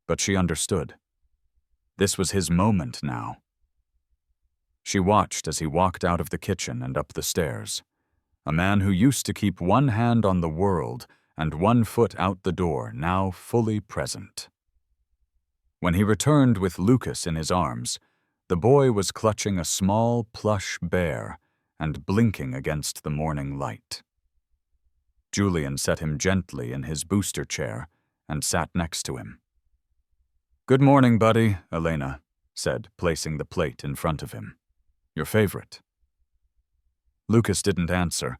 but she understood. This was his moment now. She watched as he walked out of the kitchen and up the stairs, a man who used to keep one hand on the world and one foot out the door, now fully present. When he returned with Lucas in his arms, the boy was clutching a small plush bear and blinking against the morning light. Julian set him gently in his booster chair and sat next to him. "Good morning, buddy," Elena said, placing the plate in front of him. "Your favorite." Lucas didn't answer,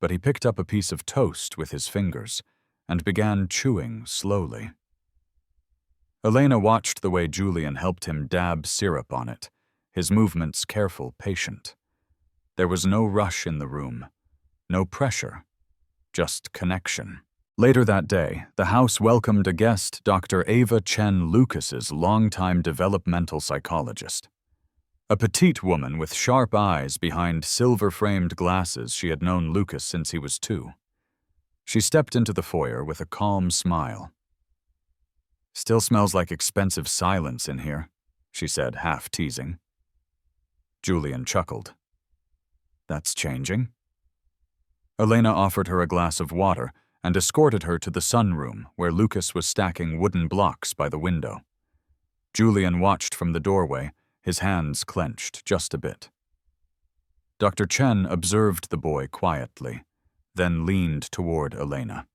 but he picked up a piece of toast with his fingers and began chewing slowly. Elena watched the way Julian helped him dab syrup on it, his movements careful, patient. There was no rush in the room, no pressure, just connection. Later that day, the house welcomed a guest, Dr. Ava Chen Lucas's longtime developmental psychologist. A petite woman with sharp eyes behind silver-framed glasses, she had known Lucas since he was 2. She stepped into the foyer with a calm smile. "Still smells like expensive silence in here," she said, half teasing. Julian chuckled. "That's changing." Elena offered her a glass of water and escorted her to the sunroom, where Lucas was stacking wooden blocks by the window. Julian watched from the doorway, his hands clenched just a bit. Dr. Chen observed the boy quietly, then leaned toward Elena.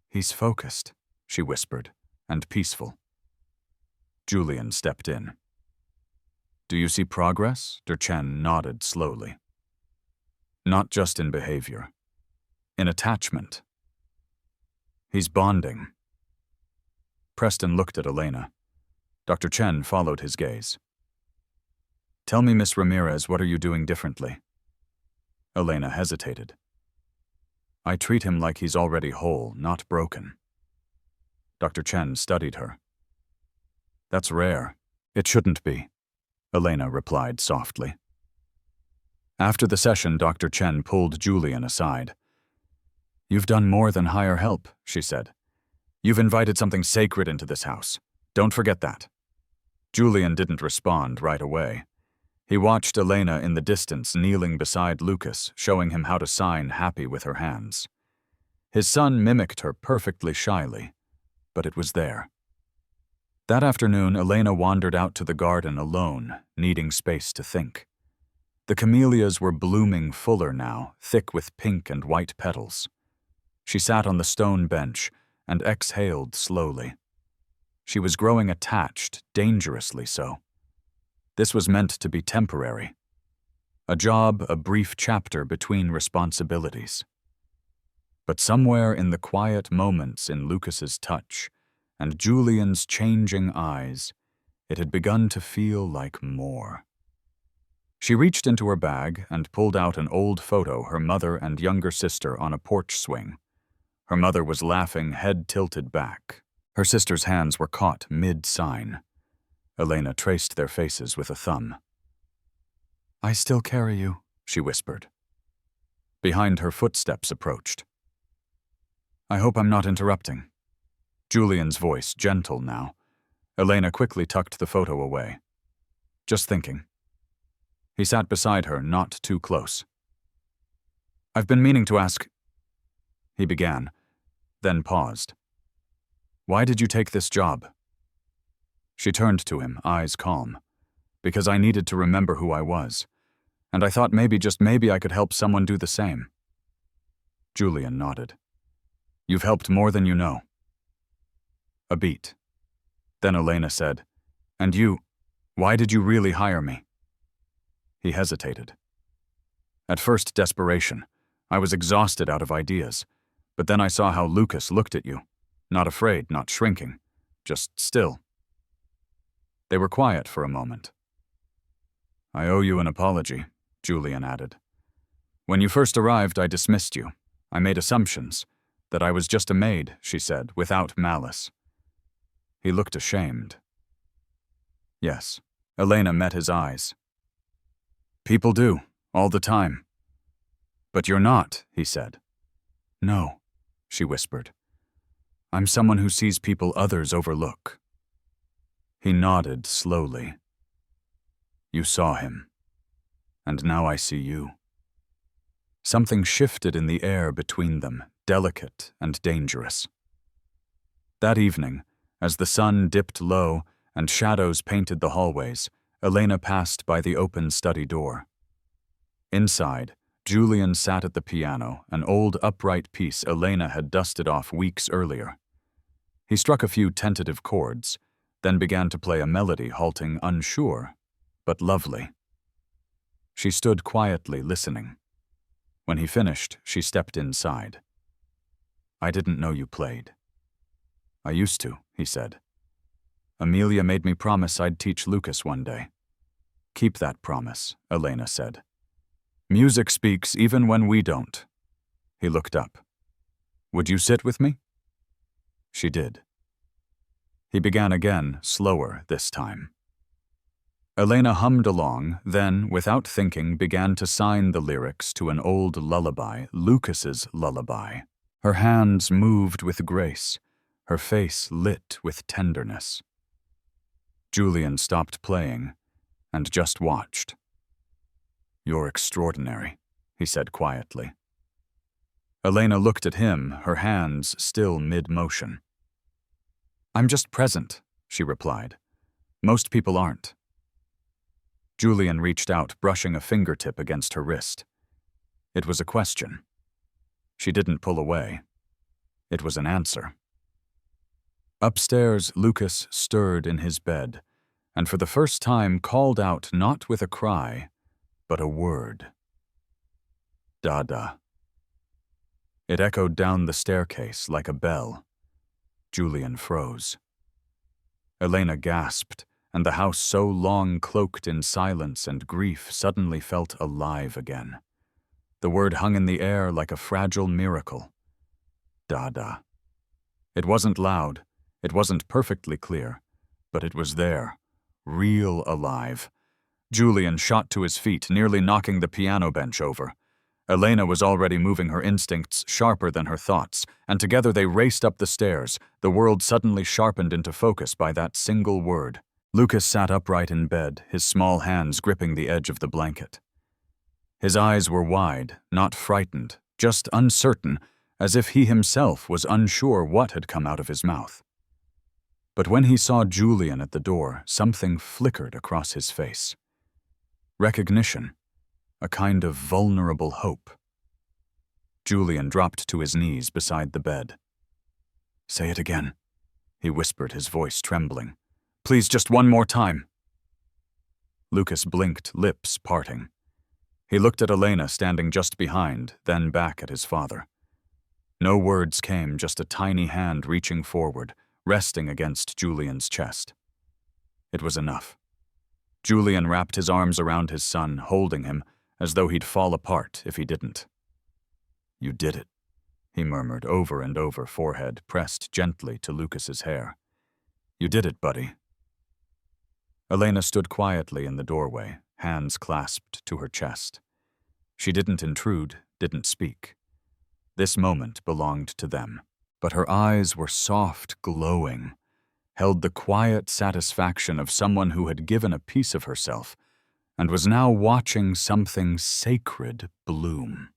"He's focused," she whispered, "and peaceful." Julian stepped in. "Do you see progress?" Dr. Chen nodded slowly. "Not just in behavior. In attachment. He's bonding." Preston looked at Elena. Dr. Chen followed his gaze. "Tell me, Miss Ramirez, what are you doing differently?" Elena hesitated. "I treat him like he's already whole, not broken." Dr. Chen studied her. "That's rare. It shouldn't be," Elena replied softly. After the session, Dr. Chen pulled Julian aside. "You've done more than hire help," she said. "You've invited something sacred into this house. Don't forget that." Julian didn't respond right away. He watched Elena in the distance, kneeling beside Lucas, showing him how to sign happy with her hands. His son mimicked her perfectly shyly, but it was there. That afternoon, Elena wandered out to the garden alone, needing space to think. The camellias were blooming fuller now, thick with pink and white petals. She sat on the stone bench and exhaled slowly. She was growing attached, dangerously so. This was meant to be temporary. A job, a brief chapter between responsibilities. But somewhere in the quiet moments in Lucas's touch and Julian's changing eyes, it had begun to feel like more. She reached into her bag and pulled out an old photo her mother and younger sister on a porch swing. Her mother was laughing, head tilted back. Her sister's hands were caught mid-sign. Elena traced their faces with a thumb. "I still carry you," she whispered. Behind her, footsteps approached. "I hope I'm not interrupting." Julian's voice gentle now. Elena quickly tucked the photo away. "Just thinking." He sat beside her, not too close. "I've been meaning to ask," he began, then paused. "Why did you take this job?" She turned to him, eyes calm. "Because I needed to remember who I was, and I thought maybe, just maybe, I could help someone do the same." Julian nodded. "You've helped more than you know." A beat. Then Elena said, "And you, why did you really hire me?" He hesitated. "At first, desperation. I was exhausted out of ideas. But then I saw how Lucas looked at you. Not afraid, not shrinking. Just still." They were quiet for a moment. "I owe you an apology," Julian added. "When you first arrived, I dismissed you. I made assumptions. That I was just a maid," she said, without malice. He looked ashamed. "Yes." Elena met his eyes. "People do, all the time." "But you're not," he said. "No," she whispered. "I'm someone who sees people others overlook." He nodded slowly. "You saw him. And now I see you." Something shifted in the air between them, delicate and dangerous. That evening, as the sun dipped low and shadows painted the hallways, Elena passed by the open study door. Inside, Julian sat at the piano, an old upright piece Elena had dusted off weeks earlier. He struck a few tentative chords, then began to play a melody halting, unsure, but lovely. She stood quietly listening. When he finished, she stepped inside. "I didn't know you played." "I used to," he said. "Amelia made me promise I'd teach Lucas one day." "Keep that promise," Elena said. "Music speaks even when we don't." He looked up. "Would you sit with me?" She did. He began again, slower this time. Elena hummed along, then, without thinking, began to sign the lyrics to an old lullaby, Lucas's lullaby. Her hands moved with grace, her face lit with tenderness. Julian stopped playing and just watched. "You're extraordinary," he said quietly. Elena looked at him, her hands still mid-motion. "I'm just present," she replied. "Most people aren't." Julian reached out, brushing a fingertip against her wrist. It was a question. She didn't pull away. It was an answer. Upstairs, Lucas stirred in his bed, and for the first time called out not with a cry, but a word. "Dada." It echoed down the staircase like a bell. Julian froze. Elena gasped, and the house so long cloaked in silence and grief suddenly felt alive again. The word hung in the air like a fragile miracle. Dada. It wasn't loud, it wasn't perfectly clear, but it was there, real alive. Julian shot to his feet, nearly knocking the piano bench over. Elena was already moving, her instincts sharper than her thoughts, and together they raced up the stairs, the world suddenly sharpened into focus by that single word. Lucas sat upright in bed, his small hands gripping the edge of the blanket. His eyes were wide, not frightened, just uncertain, as if he himself was unsure what had come out of his mouth. But when he saw Julian at the door, something flickered across his face. Recognition, a kind of vulnerable hope. Julian dropped to his knees beside the bed. "Say it again," he whispered, his voice trembling. "Please, just one more time." Lucas blinked, lips parting. He looked at Elena standing just behind, then back at his father. No words came, just a tiny hand reaching forward, resting against Julian's chest. It was enough. Julian wrapped his arms around his son, holding him, as though he'd fall apart if he didn't. "You did it," he murmured over and over, forehead pressed gently to Lucas's hair. "You did it, buddy." Elena stood quietly in the doorway, hands clasped to her chest. She didn't intrude, didn't speak. This moment belonged to them, but her eyes were soft, glowing, held the quiet satisfaction of someone who had given a piece of herself and was now watching something sacred bloom.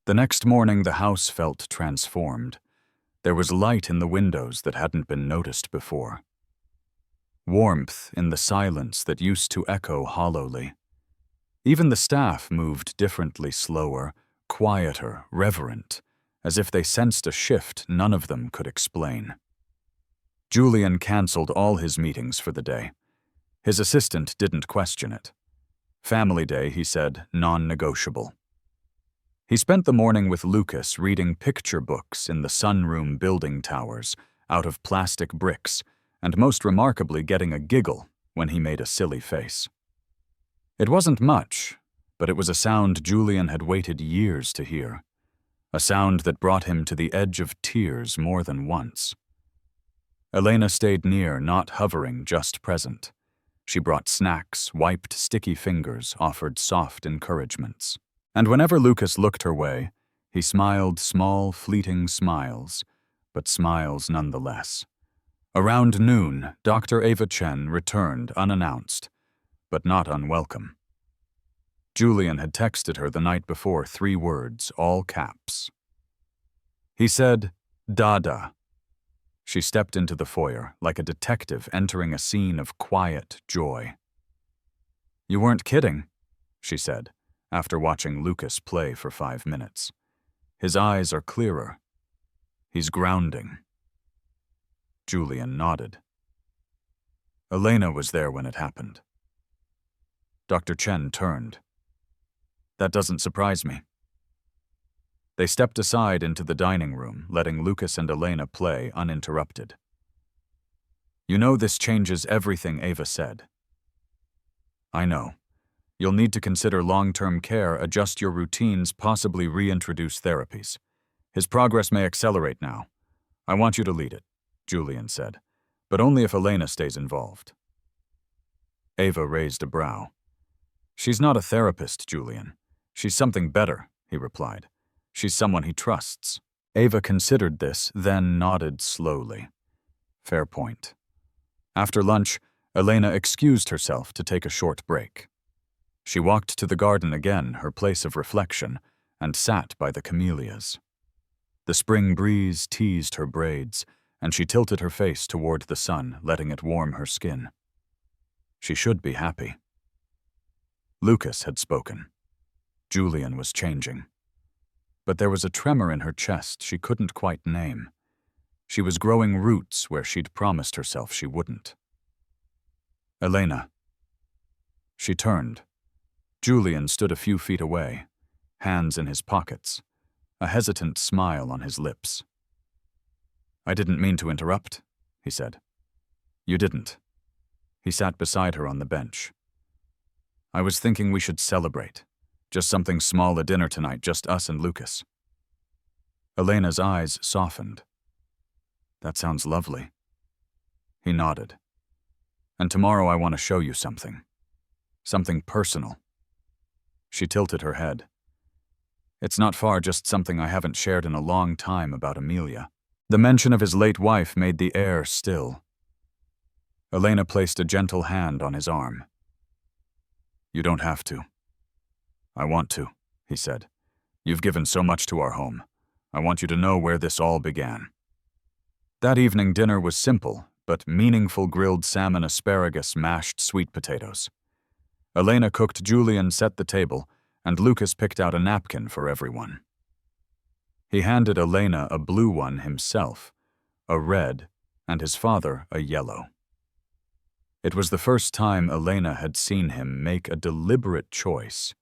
The next morning, the house felt transformed. There was light in the windows that hadn't been noticed before. Warmth in the silence that used to echo hollowly. Even the staff moved differently, slower, quieter, reverent, as if they sensed a shift none of them could explain. Julian canceled all his meetings for the day. His assistant didn't question it. Family day, he said, non-negotiable. He spent the morning with Lucas reading picture books in the sunroom building towers, out of plastic bricks, and most remarkably getting a giggle when he made a silly face. It wasn't much, but it was a sound Julian had waited years to hear. A sound that brought him to the edge of tears more than once. Elena stayed near, not hovering, just present. She brought snacks, wiped sticky fingers, offered soft encouragements. And whenever Lucas looked her way, he smiled small, fleeting smiles, but smiles nonetheless. Around noon, Dr. Ava Chen returned unannounced, but not unwelcome. Julian had texted her the night before 3 words, all caps. He said, "Dada." She stepped into the foyer, like a detective entering a scene of quiet joy. "You weren't kidding," she said, after watching Lucas play for 5 minutes. "His eyes are clearer. He's grounding." Julian nodded. Elena was there when it happened. Dr. Chen turned. "That doesn't surprise me." They stepped aside into the dining room, letting Lucas and Elena play uninterrupted. "You know this changes everything," Ava said. "I know. You'll need to consider long-term care, adjust your routines, possibly reintroduce therapies. His progress may accelerate now. I want you to lead it," Julian said, "but only if Elena stays involved." Ava raised a brow. "She's not a therapist, Julian. She's something better," he replied. "She's someone he trusts." Ava considered this, then nodded slowly. Fair point. After lunch, Elena excused herself to take a short break. She walked to the garden again, her place of reflection, and sat by the camellias. The spring breeze teased her braids, and she tilted her face toward the sun, letting it warm her skin. She should be happy. Lucas had spoken. Julian was changing. But there was a tremor in her chest she couldn't quite name. She was growing roots where she'd promised herself she wouldn't. "Elena." She turned. Julian stood a few feet away, hands in his pockets, a hesitant smile on his lips. "I didn't mean to interrupt," he said. "You didn't." He sat beside her on the bench. "I was thinking we should celebrate. Just something small, a dinner tonight, just us and Lucas." Elena's eyes softened. "That sounds lovely." He nodded. "And tomorrow I want to show you something. Something personal." She tilted her head. "It's not far, just something I haven't shared in a long time about Amelia." The mention of his late wife made the air still. Elena placed a gentle hand on his arm. "You don't have to." "I want to," he said. "You've given so much to our home. I want you to know where this all began." That evening dinner was simple, but meaningful grilled salmon, asparagus, mashed sweet potatoes. Elena cooked, Julian set the table, and Lucas picked out a napkin for everyone. He handed Elena a blue one himself, a red, and his father a yellow. It was the first time Elena had seen him make a deliberate choice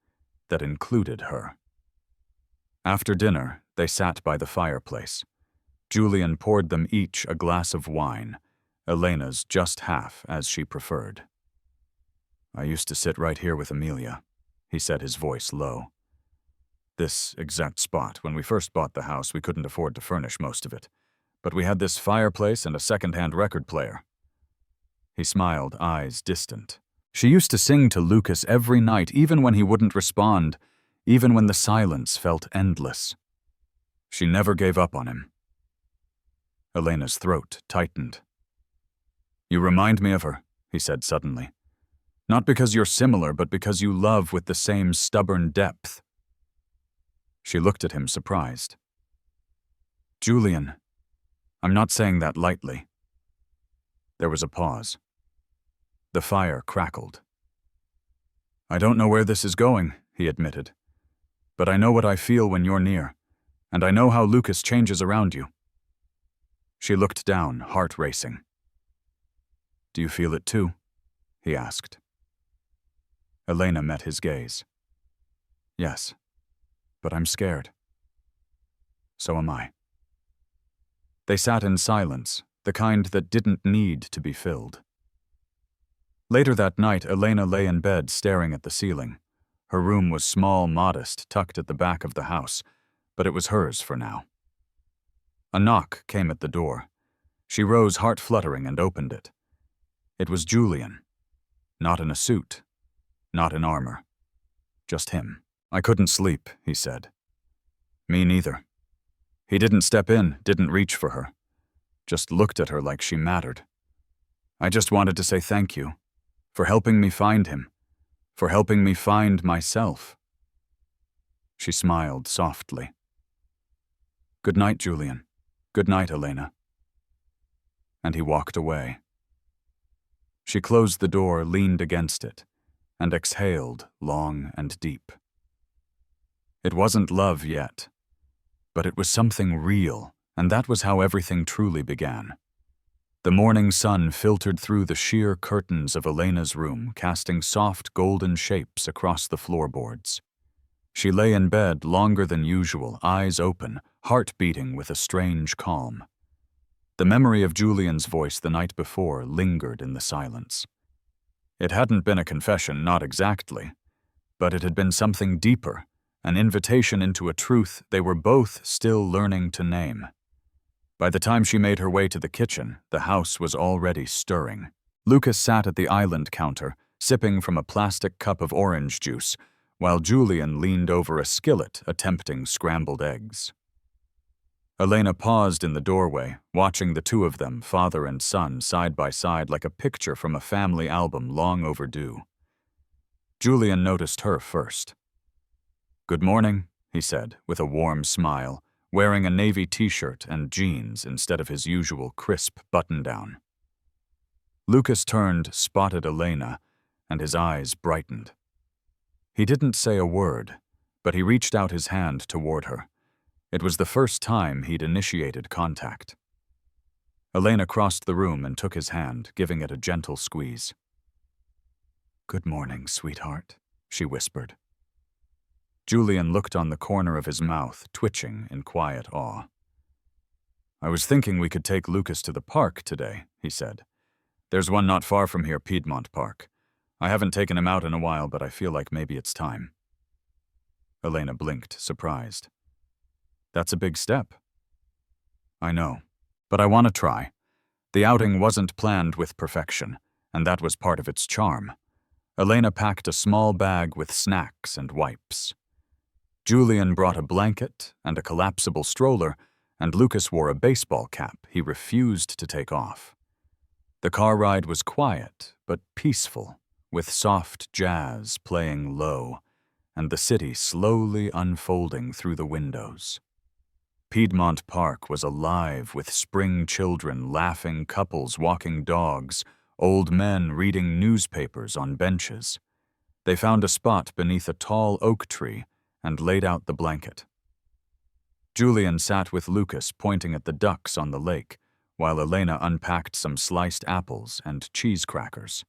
that included her. After dinner, they sat by the fireplace. Julian poured them each a glass of wine, Elena's just half, as she preferred. "I used to sit right here with Amelia," he said, his voice low. "This exact spot. When we first bought the house, we couldn't afford to furnish most of it. But we had this fireplace and a second-hand record player." He smiled, eyes distant. She used to sing to Lucas every night, even when he wouldn't respond, even when the silence felt endless. She never gave up on him. Elena's throat tightened. "You remind me of her," he said suddenly. "Not because you're similar, but because you love with the same stubborn depth." She looked at him, surprised. "Julian, I'm not saying that lightly." There was a pause. The fire crackled. "I don't know where this is going," he admitted. "But I know what I feel when you're near, and I know how Lucas changes around you." She looked down, heart racing. "Do you feel it too?" he asked. Elena met his gaze. "Yes, but I'm scared." "So am I." They sat in silence, the kind that didn't need to be filled. Later that night, Elena lay in bed staring at the ceiling. Her room was small, modest, tucked at the back of the house, but it was hers for now. A knock came at the door. She rose, heart fluttering, and opened it. It was Julian. Not in a suit, not in armor. Just him. "I couldn't sleep," he said. "Me neither." He didn't step in, didn't reach for her. Just looked at her like she mattered. "I just wanted to say thank you for helping me find him, for helping me find myself." She smiled softly. "Good night, Julian. Good night, Elena." And he walked away. She closed the door, leaned against it, and exhaled long and deep. It wasn't love yet, but it was something real, and that was how everything truly began. The morning sun filtered through the sheer curtains of Elena's room, casting soft golden shapes across the floorboards. She lay in bed longer than usual, eyes open, heart beating with a strange calm. The memory of Julian's voice the night before lingered in the silence. It hadn't been a confession, not exactly, but it had been something deeper, an invitation into a truth they were both still learning to name. By the time she made her way to the kitchen, the house was already stirring. Lucas sat at the island counter, sipping from a plastic cup of orange juice, while Julian leaned over a skillet, attempting scrambled eggs. Elena paused in the doorway, watching the two of them, father and son, side by side like a picture from a family album long overdue. Julian noticed her first. "Good morning," he said, with a warm smile, wearing a navy t-shirt and jeans instead of his usual crisp button-down. Lucas turned, spotted Elena, and his eyes brightened. He didn't say a word, but he reached out his hand toward her. It was the first time he'd initiated contact. Elena crossed the room and took his hand, giving it a gentle squeeze. "Good morning, sweetheart," she whispered. Julian looked on the corner of his mouth, twitching in quiet awe. "I was thinking we could take Lucas to the park today," he said. "There's one not far from here, Piedmont Park. I haven't taken him out in a while, but I feel like maybe it's time." Elena blinked, surprised. "That's a big step." "I know, but I want to try." The outing wasn't planned with perfection, and that was part of its charm. Elena packed a small bag with snacks and wipes. Julian brought a blanket and a collapsible stroller, and Lucas wore a baseball cap he refused to take off. The car ride was quiet but peaceful, with soft jazz playing low, and the city slowly unfolding through the windows. Piedmont Park was alive with spring children laughing, couples walking dogs, old men reading newspapers on benches. They found a spot beneath a tall oak tree and laid out the blanket. Julian sat with Lucas pointing at the ducks on the lake, while Elena unpacked some sliced apples and cheese crackers.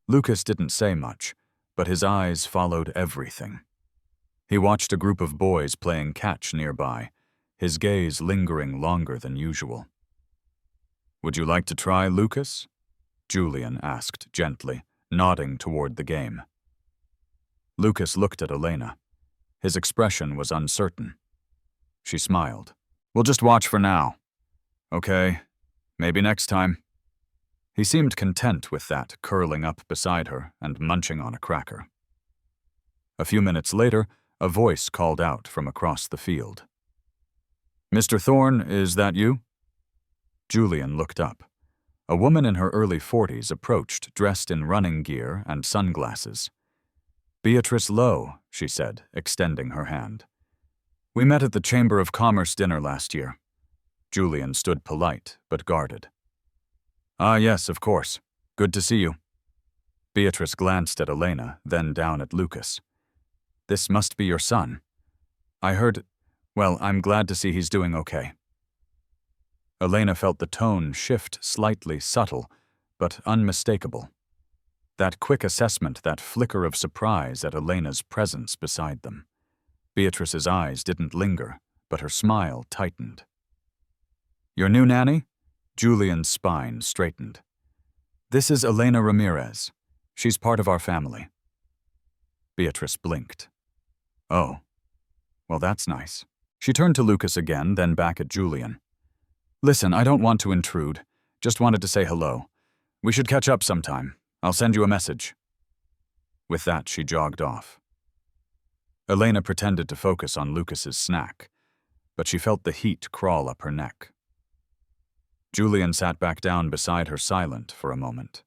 Lucas didn't say much, but his eyes followed everything. He watched a group of boys playing catch nearby, his gaze lingering longer than usual. "Would you like to try, Lucas?" Julian asked gently, nodding toward the game. Lucas looked at Elena. His expression was uncertain. She smiled. "We'll just watch for now." "Okay, maybe next time." He seemed content with that, curling up beside her and munching on a cracker. A few minutes later, a voice called out from across the field. "Mr. Thorne, is that you?" Julian looked up. A woman in her early 40s approached, dressed in running gear and sunglasses. "Beatrice Lowe," she said, extending her hand. "We met at the Chamber of Commerce dinner last year." Julian stood polite, but guarded. "Ah, yes, of course. Good to see you." Beatrice glanced at Elena, then down at Lucas. "This must be your son. I heard... Well, I'm glad to see he's doing okay." Elena felt the tone shift slightly, subtle, but unmistakable. That quick assessment, that flicker of surprise at Elena's presence beside them. Beatrice's eyes didn't linger, but her smile tightened. "Your new nanny?" Julian's spine straightened. "This is Elena Ramirez. She's part of our family." Beatrice blinked. "Oh, well, that's nice." She turned to Lucas again, then back at Julian. "Listen, I don't want to intrude. Just wanted to say hello. We should catch up sometime. I'll send you a message." With that, she jogged off. Elena pretended to focus on Lucas's snack, but she felt the heat crawl up her neck. Julian sat back down beside her, silent for a moment.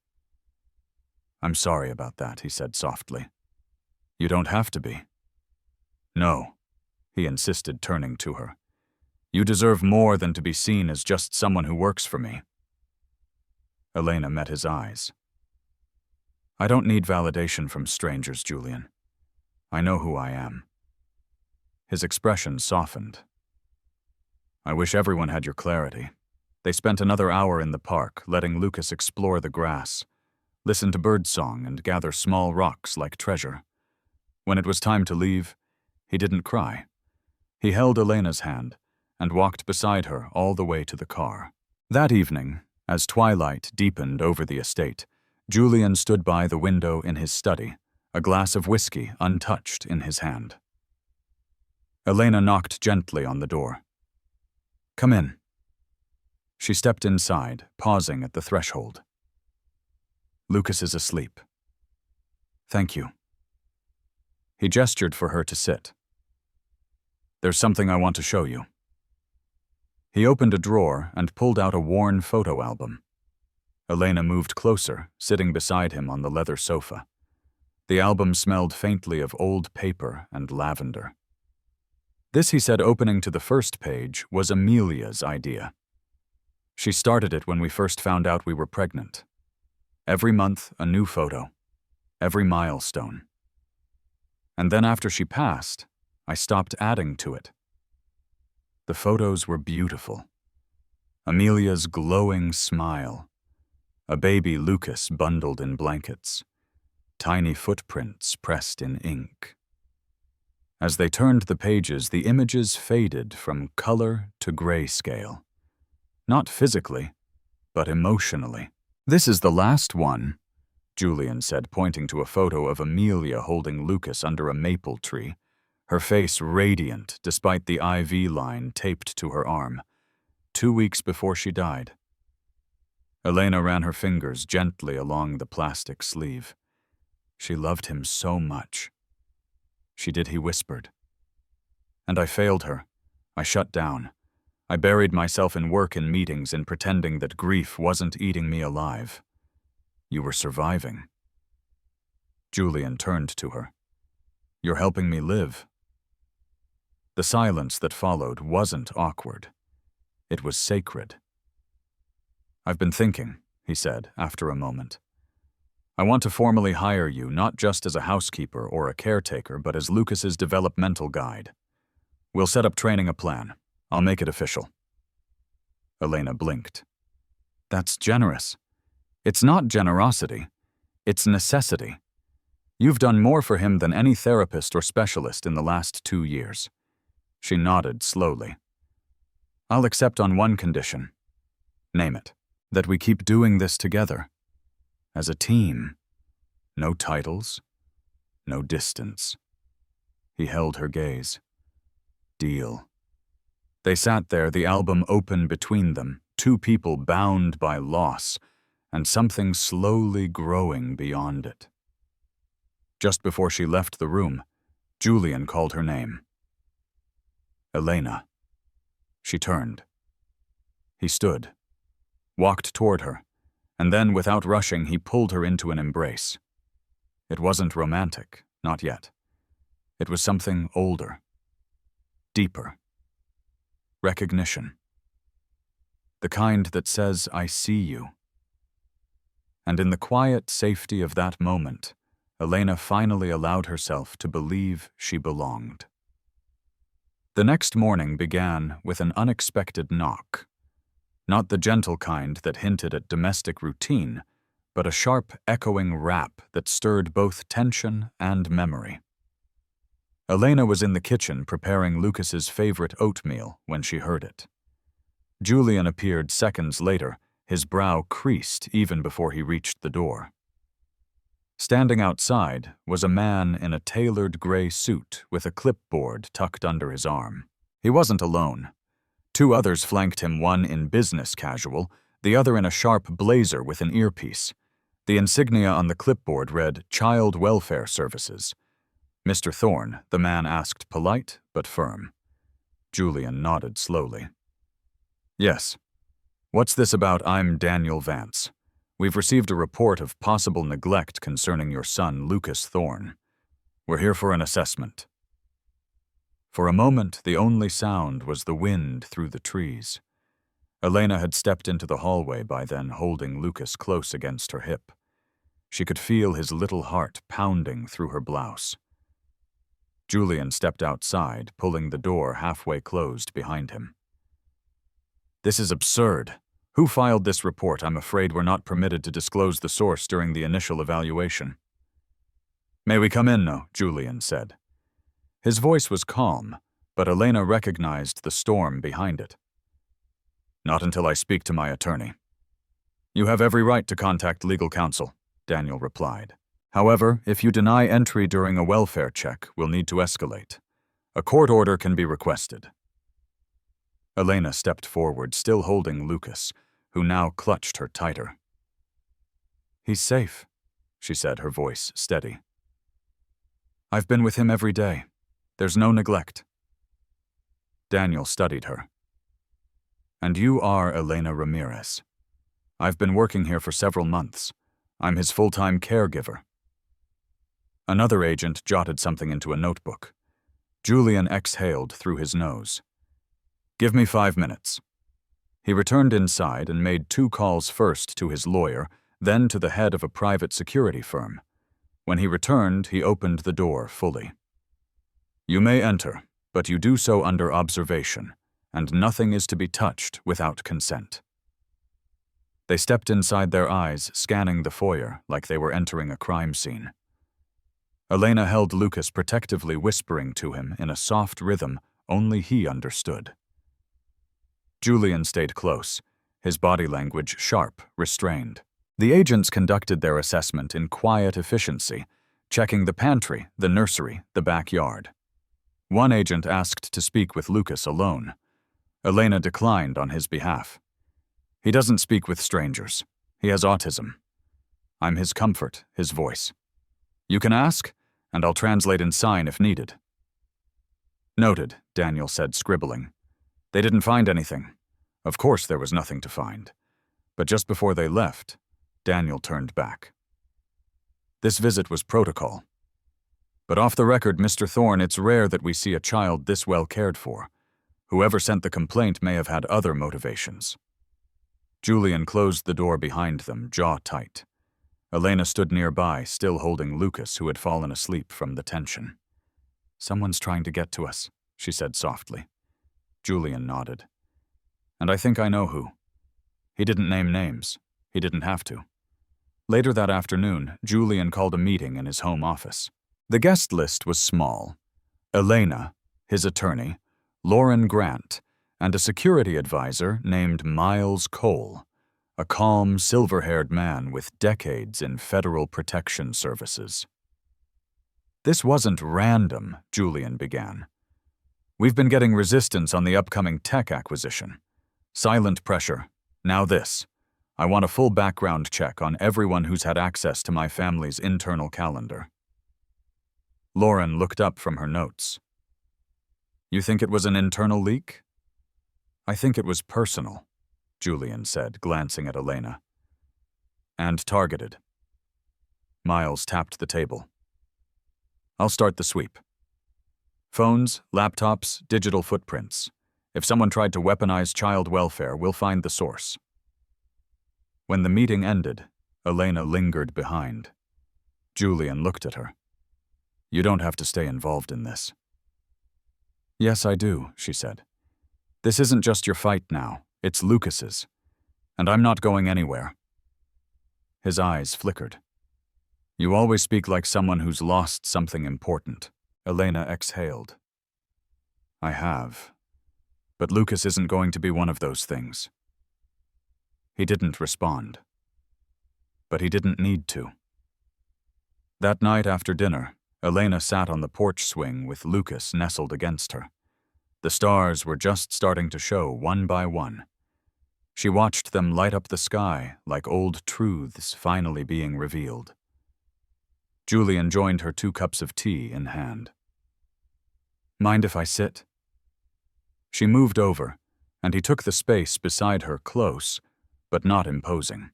"I'm sorry about that," he said softly. "You don't have to be." "No," he insisted, turning to her. "You deserve more than to be seen as just someone who works for me." Elena met his eyes. "I don't need validation from strangers, Julian. I know who I am." His expression softened. "I wish everyone had your clarity." They spent another hour in the park, letting Lucas explore the grass, listen to birdsong, and gather small rocks like treasure. When it was time to leave, he didn't cry. He held Elena's hand and walked beside her all the way to the car. That evening, as twilight deepened over the estate, Julian stood by the window in his study, a glass of whiskey untouched in his hand. Elena knocked gently on the door. "Come in." She stepped inside, pausing at the threshold. "Lucas is asleep." "Thank you." He gestured for her to sit. "There's something I want to show you." He opened a drawer and pulled out a worn photo album. Elena moved closer, sitting beside him on the leather sofa. The album smelled faintly of old paper and lavender. This, he said, opening to the first page, was Amelia's idea. She started it when we first found out we were pregnant. Every month, a new photo. Every milestone. And then after she passed, I stopped adding to it. The photos were beautiful. Amelia's glowing smile. A baby Lucas bundled in blankets. Tiny footprints pressed in ink. As they turned the pages, the images faded from color to grayscale. Not physically, but emotionally. "This is the last one," Julian said, pointing to a photo of Amelia holding Lucas under a maple tree, her face radiant despite the IV line taped to her arm, 2 weeks before she died. Elena ran her fingers gently along the plastic sleeve. She loved him so much. She did, he whispered. And I failed her. I shut down. I buried myself in work and meetings in pretending that grief wasn't eating me alive. You were surviving. Julian turned to her. You're helping me live. The The silence that followed wasn't awkward. It was sacred. "I've been thinking," he said after a moment. "I want to formally hire you not just as a housekeeper or a caretaker, but as Lucas's developmental guide. We'll set up training a plan. I'll make it official." Elena blinked. "That's generous." "It's not generosity. It's necessity. You've done more for him than any therapist or specialist in the last 2 years." She nodded slowly. "I'll accept on one condition." "Name it." "That we keep doing this together. As a team. No titles. No distance." He held her gaze. "Deal." They sat there, the album open between them, two people bound by loss, and something slowly growing beyond it. Just before she left the room, Julian called her name. "Elena." She turned. He stood, walked toward her, and then, without rushing, he pulled her into an embrace. It wasn't romantic, not yet. It was something older, deeper. Recognition. The kind that says, "I see you." And in the quiet safety of that moment, Elena finally allowed herself to believe she belonged. The next morning began with an unexpected knock. Not the gentle kind that hinted at domestic routine, but a sharp, echoing rap that stirred both tension and memory. Elena was in the kitchen preparing Lucas's favorite oatmeal when she heard it. Julian appeared seconds later, his brow creased even before he reached the door. Standing outside was a man in a tailored gray suit with a clipboard tucked under his arm. He wasn't alone. 2 others flanked him, one in business casual, the other in a sharp blazer with an earpiece. The insignia on the clipboard read Child Welfare Services. "Mr. Thorne," the man asked, polite but firm. Julian nodded slowly. "Yes. What's this about I'm Daniel Vance? We've received a report of possible neglect concerning your son, Lucas Thorne. We're here for an assessment." For a moment, the only sound was the wind through the trees. Elena had stepped into the hallway by then, holding Lucas close against her hip. She could feel his little heart pounding through her blouse. Julian stepped outside, pulling the door halfway closed behind him. "This is absurd. Who filed this report? I'm afraid we're not permitted to disclose the source during the initial evaluation." "May we come in now?" Julian said. His voice was calm, but Elena recognized the storm behind it. "Not until I speak to my attorney." "You have every right to contact legal counsel," Daniel replied. "However, if you deny entry during a welfare check, we'll need to escalate. A court order can be requested." Elena stepped forward, still holding Lucas, who now clutched her tighter. "He's safe," she said, her voice steady. "I've been with him every day. There's no neglect." Daniel studied her. "And you are Elena Ramirez. I've been working here for several months. I'm his full-time caregiver." Another agent jotted something into a notebook. Julian exhaled through his nose. "Give me 5 minutes." He returned inside and made 2 calls, first to his lawyer, then to the head of a private security firm. When he returned, he opened the door fully. "You may enter, but you do so under observation, and nothing is to be touched without consent." They stepped inside, their eyes scanning the foyer like they were entering a crime scene. Elena held Lucas protectively, whispering to him in a soft rhythm only he understood. Julian stayed close, his body language sharp, restrained. The agents conducted their assessment in quiet efficiency, checking the pantry, the nursery, the backyard. One agent asked to speak with Lucas alone. Elena declined on his behalf. "He doesn't speak with strangers. He has autism. I'm his comfort, his voice. You can ask, and I'll translate and sign if needed." "Noted," Daniel said, scribbling. They didn't find anything. Of course there was nothing to find. But just before they left, Daniel turned back. "This visit was protocol. But off the record, Mr. Thorne, it's rare that we see a child this well cared for. Whoever sent the complaint may have had other motivations. Julian closed the door behind them, jaw tight. Elena stood nearby, still holding Lucas, who had fallen asleep from the tension. "Someone's trying to get to us," she said softly. Julian nodded. "And I think I know who." He didn't name names. He didn't have to. Later that afternoon, Julian called a meeting in his home office. The guest list was small. Elena, his attorney, Lauren Grant, and a security advisor named Miles Cole, a calm, silver-haired man with decades in federal protection services. "This wasn't random," Julian began. "We've been getting resistance on the upcoming tech acquisition. Silent pressure. Now this. I want a full background check on everyone who's had access to my family's internal calendar." Lauren looked up from her notes. "You think it was an internal leak?" "I think it was personal," Julian said, glancing at Elena. "And targeted." Miles tapped the table. "I'll start the sweep. Phones, laptops, digital footprints. If someone tried to weaponize child welfare, we'll find the source." When the meeting ended, Elena lingered behind. Julian looked at her. "You don't have to stay involved in this." "Yes, I do," she said. "This isn't just your fight now, it's Lucas's. And I'm not going anywhere." His eyes flickered. "You always speak like someone who's lost something important." Elena exhaled. "I have. But Lucas isn't going to be one of those things." He didn't respond. But he didn't need to. That night after dinner, Elena sat on the porch swing with Lucas nestled against her. The stars were just starting to show one by one. She watched them light up the sky like old truths finally being revealed. Julian joined her 2 cups of tea in hand. "Mind if I sit?" She moved over, and he took the space beside her close, but not imposing.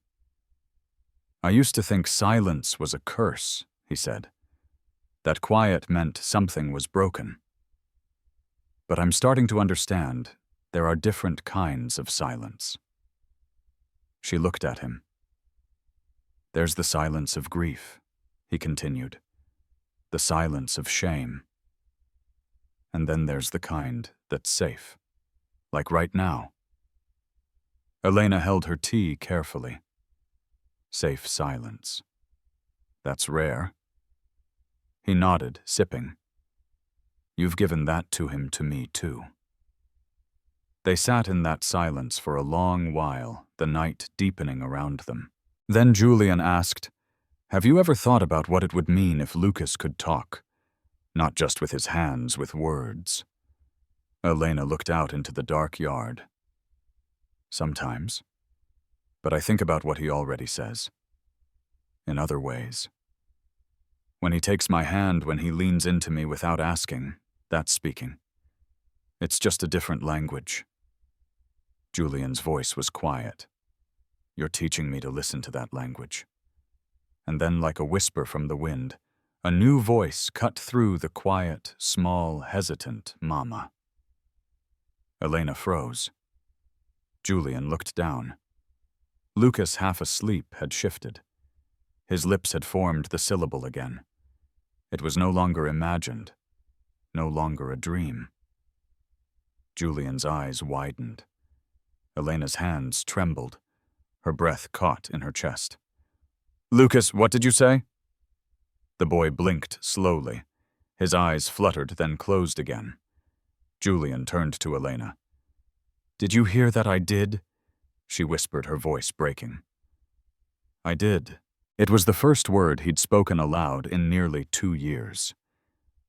"I used to think silence was a curse," he said. "That quiet meant something was broken. But I'm starting to understand there are different kinds of silence." She looked at him. "There's the silence of grief," he continued. "The silence of shame. And then there's the kind that's safe, like right now." Elena held her tea carefully. "Safe silence. That's rare." He nodded, sipping. "You've given that to him to me, too." They sat in that silence for a long while, the night deepening around them. Then Julian asked, "Have you ever thought about what it would mean if Lucas could talk? Not just with his hands, with words." Elena looked out into the dark yard. "Sometimes. But I think about what he already says. In other ways. When he takes my hand, when he leans into me without asking, that's speaking. It's just a different language." Julian's voice was quiet. "You're teaching me to listen to that language." And then, like a whisper from the wind, a new voice cut through the quiet, small, hesitant mama. Elena froze. Julian looked down. Lucas, half asleep, had shifted. His lips had formed the syllable again. It was no longer imagined, no longer a dream. Julian's eyes widened. Elena's hands trembled. Her breath caught in her chest. "Lucas, what did you say?" The boy blinked slowly. His eyes fluttered, then closed again. Julian turned to Elena. "Did you hear that I did?" she whispered, her voice breaking. "I did." It was the first word he'd spoken aloud in nearly 2 years.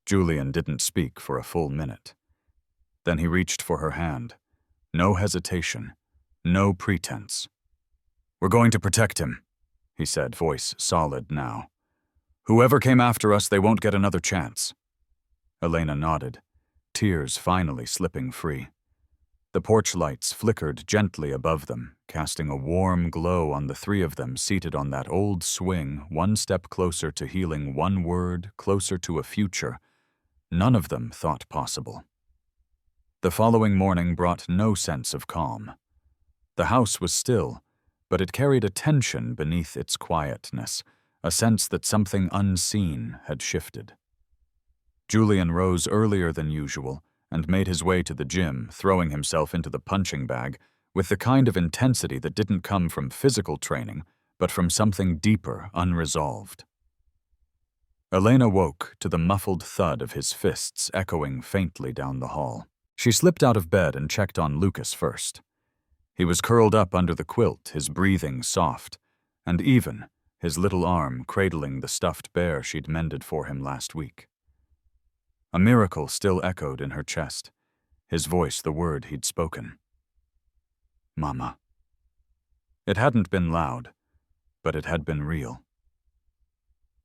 Julian didn't speak for a full minute. Then he reached for her hand. No hesitation, no pretense. "We're going to protect him," he said, voice solid now. "Whoever came after us, they won't get another chance." Elena nodded, tears finally slipping free. The porch lights flickered gently above them, casting a warm glow on the three of them seated on that old swing, one step closer to healing, one word closer to a future none of them thought possible. The following morning brought no sense of calm. The house was still, but it carried a tension beneath its quietness, a sense that something unseen had shifted. Julian rose earlier than usual and made his way to the gym, throwing himself into the punching bag with the kind of intensity that didn't come from physical training, but from something deeper, unresolved. Elena woke to the muffled thud of his fists echoing faintly down the hall. She slipped out of bed and checked on Lucas first. He was curled up under the quilt, his breathing soft, and even, his little arm cradling the stuffed bear she'd mended for him last week. A miracle still echoed in her chest, his voice the word he'd spoken. Mama. It hadn't been loud, but it had been real.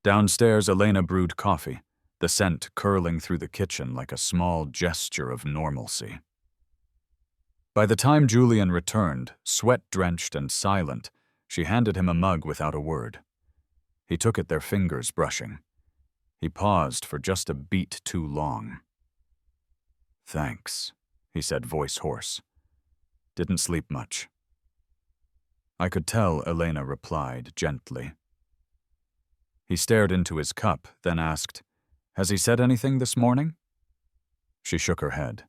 Downstairs, Elena brewed coffee, the scent curling through the kitchen like a small gesture of normalcy. By the time Julian returned, sweat-drenched and silent, she handed him a mug without a word. He took it, their fingers brushing. He paused for just a beat too long. Thanks, he said, voice hoarse. Didn't sleep much. I could tell, Elena replied gently. He stared into his cup, then asked, Has he said anything this morning? She shook her head.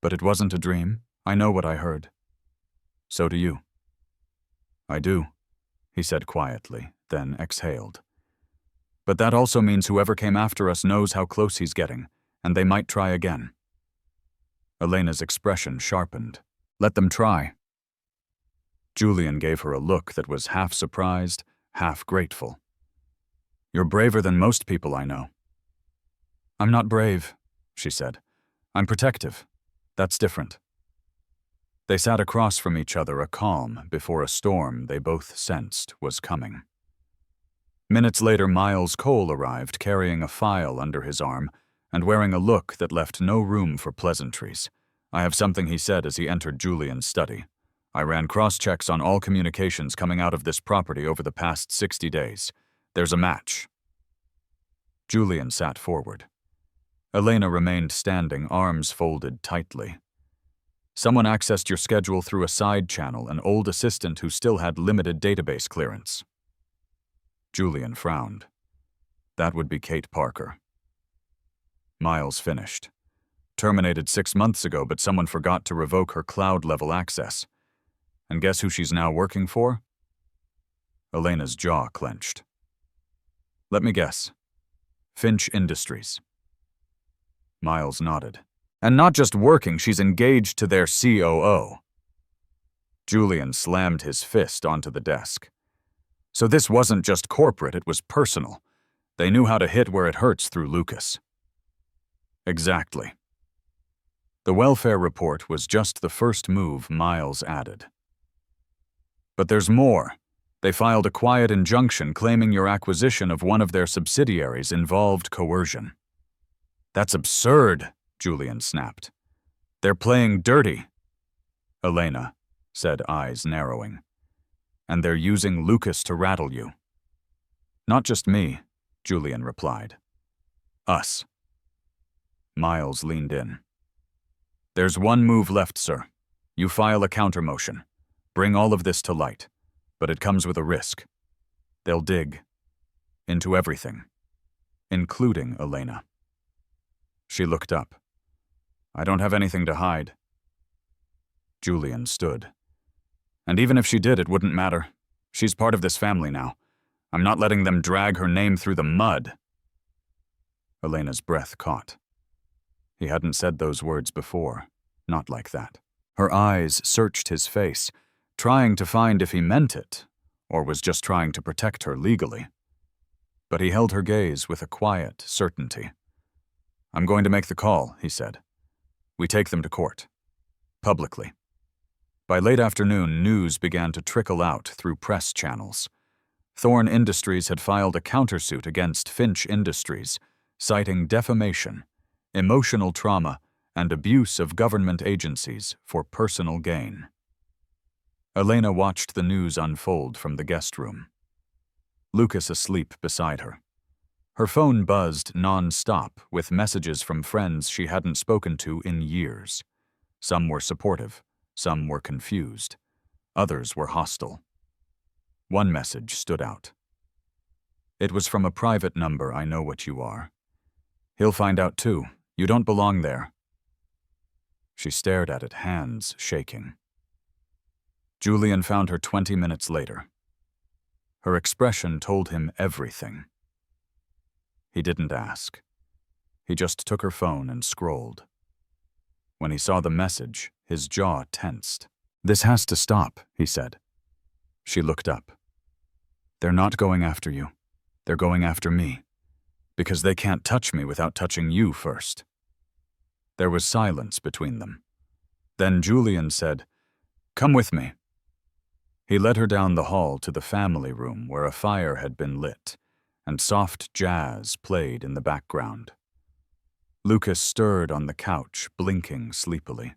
But it wasn't a dream. I know what I heard. So do you. I do, he said quietly, then exhaled. But that also means whoever came after us knows how close he's getting, and they might try again. Elena's expression sharpened. Let them try. Julian gave her a look that was half surprised, half grateful. You're braver than most people I know. I'm not brave, she said. I'm protective. That's different. They sat across from each other, a calm before a storm they both sensed was coming. Minutes later, Miles Cole arrived, carrying a file under his arm and wearing a look that left no room for pleasantries. I have something, he said as he entered Julian's study. I ran cross-checks on all communications coming out of this property over the past 60 days. There's a match. Julian sat forward. Elena remained standing, arms folded tightly. Someone accessed your schedule through a side channel, an old assistant who still had limited database clearance. Julian frowned. That would be Kate Parker. Miles finished. Terminated 6 months ago, but someone forgot to revoke her cloud-level access. And guess who she's now working for? Elena's jaw clenched. Let me guess. Finch Industries. Miles nodded. And not just working, she's engaged to their COO. Julian slammed his fist onto the desk. So this wasn't just corporate, it was personal. They knew how to hit where it hurts through Lucas. Exactly. The welfare report was just the first move Miles added. But there's more. They filed a quiet injunction claiming your acquisition of one of their subsidiaries involved coercion. That's absurd, Julian snapped. They're playing dirty. Elena said, eyes narrowing. And they're using Lucas to rattle you. Not just me, Julian replied. Us. Miles leaned in. There's one move left, sir. You file a counter-motion. Bring all of this to light. But it comes with a risk. They'll dig. Into everything. Including Elena. She looked up. I don't have anything to hide. Julian stood. And even if she did, it wouldn't matter. She's part of this family now. I'm not letting them drag her name through the mud. Elena's breath caught. He hadn't said those words before, not like that. Her eyes searched his face, trying to find if he meant it, or was just trying to protect her legally. But he held her gaze with a quiet certainty. I'm going to make the call, he said. We take them to court. Publicly. By late afternoon, news began to trickle out through press channels. Thorne Industries had filed a countersuit against Finch Industries, citing defamation, emotional trauma, and abuse of government agencies for personal gain. Elena watched the news unfold from the guest room. Lucas asleep beside her. Her phone buzzed non-stop with messages from friends she hadn't spoken to in years. Some were supportive, some were confused, others were hostile. One message stood out. It was from a private number. I know what you are. He'll find out too. You don't belong there. She stared at it, hands shaking. Julian found her 20 minutes later. Her expression told him everything. He didn't ask. He just took her phone and scrolled. When he saw the message, his jaw tensed. "This has to stop," he said. She looked up. "They're not going after you. They're going after me. Because they can't touch me without touching you first." There was silence between them. Then Julian said, "Come with me." He led her down the hall to the family room where a fire had been lit, and soft jazz played in the background. Lucas stirred on the couch, blinking sleepily.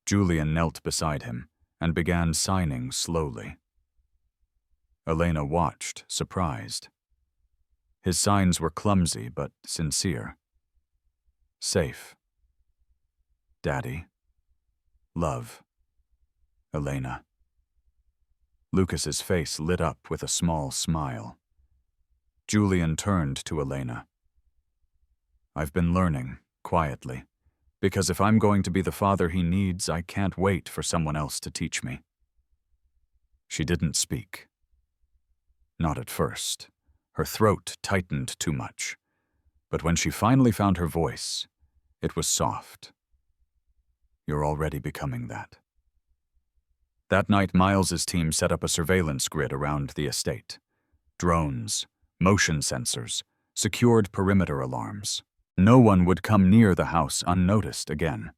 Julian knelt beside him and began signing slowly. Elena watched, surprised. His signs were clumsy but sincere. Safe. Daddy. Love. Elena. Lucas's face lit up with a small smile. Julian turned to Elena. "I've been learning, quietly, because if I'm going to be the father he needs, I can't wait for someone else to teach me." She didn't speak. Not at first. Her throat tightened too much. But when she finally found her voice, it was soft. "You're already becoming that." That night, Miles's team set up a surveillance grid around the estate. Drones, motion sensors, secured perimeter alarms. No one would come near the house unnoticed again.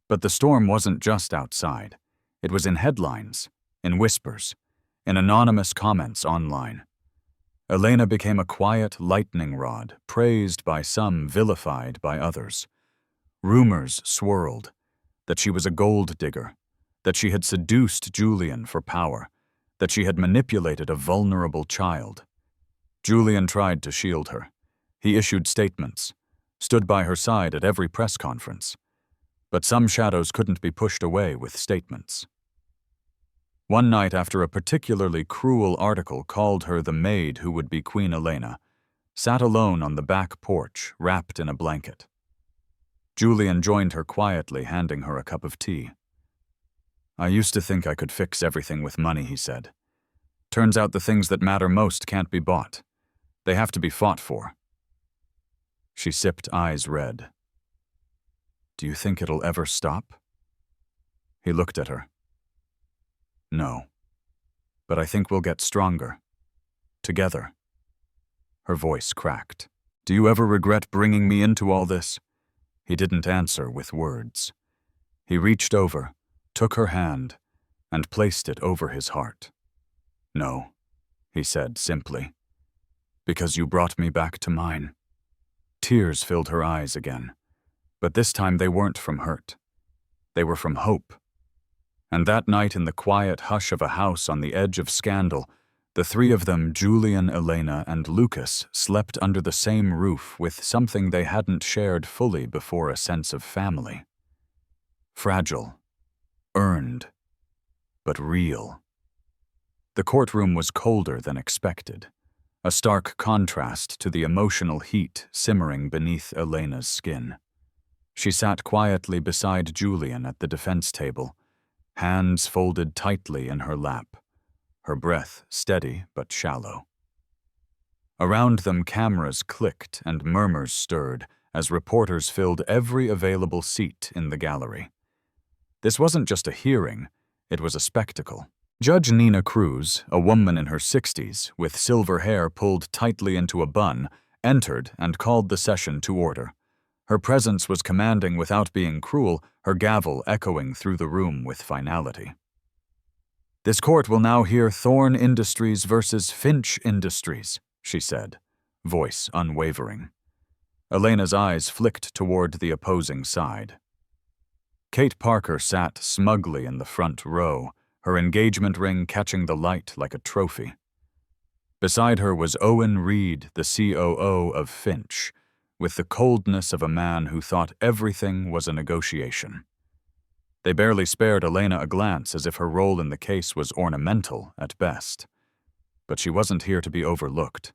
But the storm wasn't just outside. It was in headlines, in whispers, in anonymous comments online. Elena became a quiet lightning rod, praised by some, vilified by others. Rumors swirled that she was a gold digger, that she had seduced Julian for power, that she had manipulated a vulnerable child. Julian tried to shield her. He issued statements, stood by her side at every press conference. But some shadows couldn't be pushed away with statements. One night, after a particularly cruel article called her the maid who would be Queen Elena, sat alone on the back porch, wrapped in a blanket. Julian joined her quietly, handing her a cup of tea. "I used to think I could fix everything with money," he said. "Turns out the things that matter most can't be bought. They have to be fought for." She sipped, eyes red. "Do you think it'll ever stop?" He looked at her. "No. But I think we'll get stronger. Together." Her voice cracked. "Do you ever regret bringing me into all this?" He didn't answer with words. He reached over, took her hand, and placed it over his heart. "No," he said simply. "Because you brought me back to mine." Tears filled her eyes again, but this time they weren't from hurt. They were from hope. And that night, in the quiet hush of a house on the edge of scandal, the three of them, Julian, Elena, and Lucas, slept under the same roof with something they hadn't shared fully before: a sense of family. Fragile, earned, but real. The courtroom was colder than expected, a stark contrast to the emotional heat simmering beneath Elena's skin. She sat quietly beside Julian at the defense table, hands folded tightly in her lap, her breath steady but shallow. Around them, cameras clicked and murmurs stirred as reporters filled every available seat in the gallery. This wasn't just a hearing, it was a spectacle. Judge Nina Cruz, a woman in her 60s, with silver hair pulled tightly into a bun, entered and called the session to order. Her presence was commanding without being cruel, her gavel echoing through the room with finality. "This court will now hear Thorne Industries versus Finch Industries," she said, voice unwavering. Elena's eyes flicked toward the opposing side. Kate Parker sat smugly in the front row, her engagement ring catching the light like a trophy. Beside her was Owen Reed, the COO of Finch, with the coldness of a man who thought everything was a negotiation. They barely spared Elena a glance, as if her role in the case was ornamental at best. But she wasn't here to be overlooked.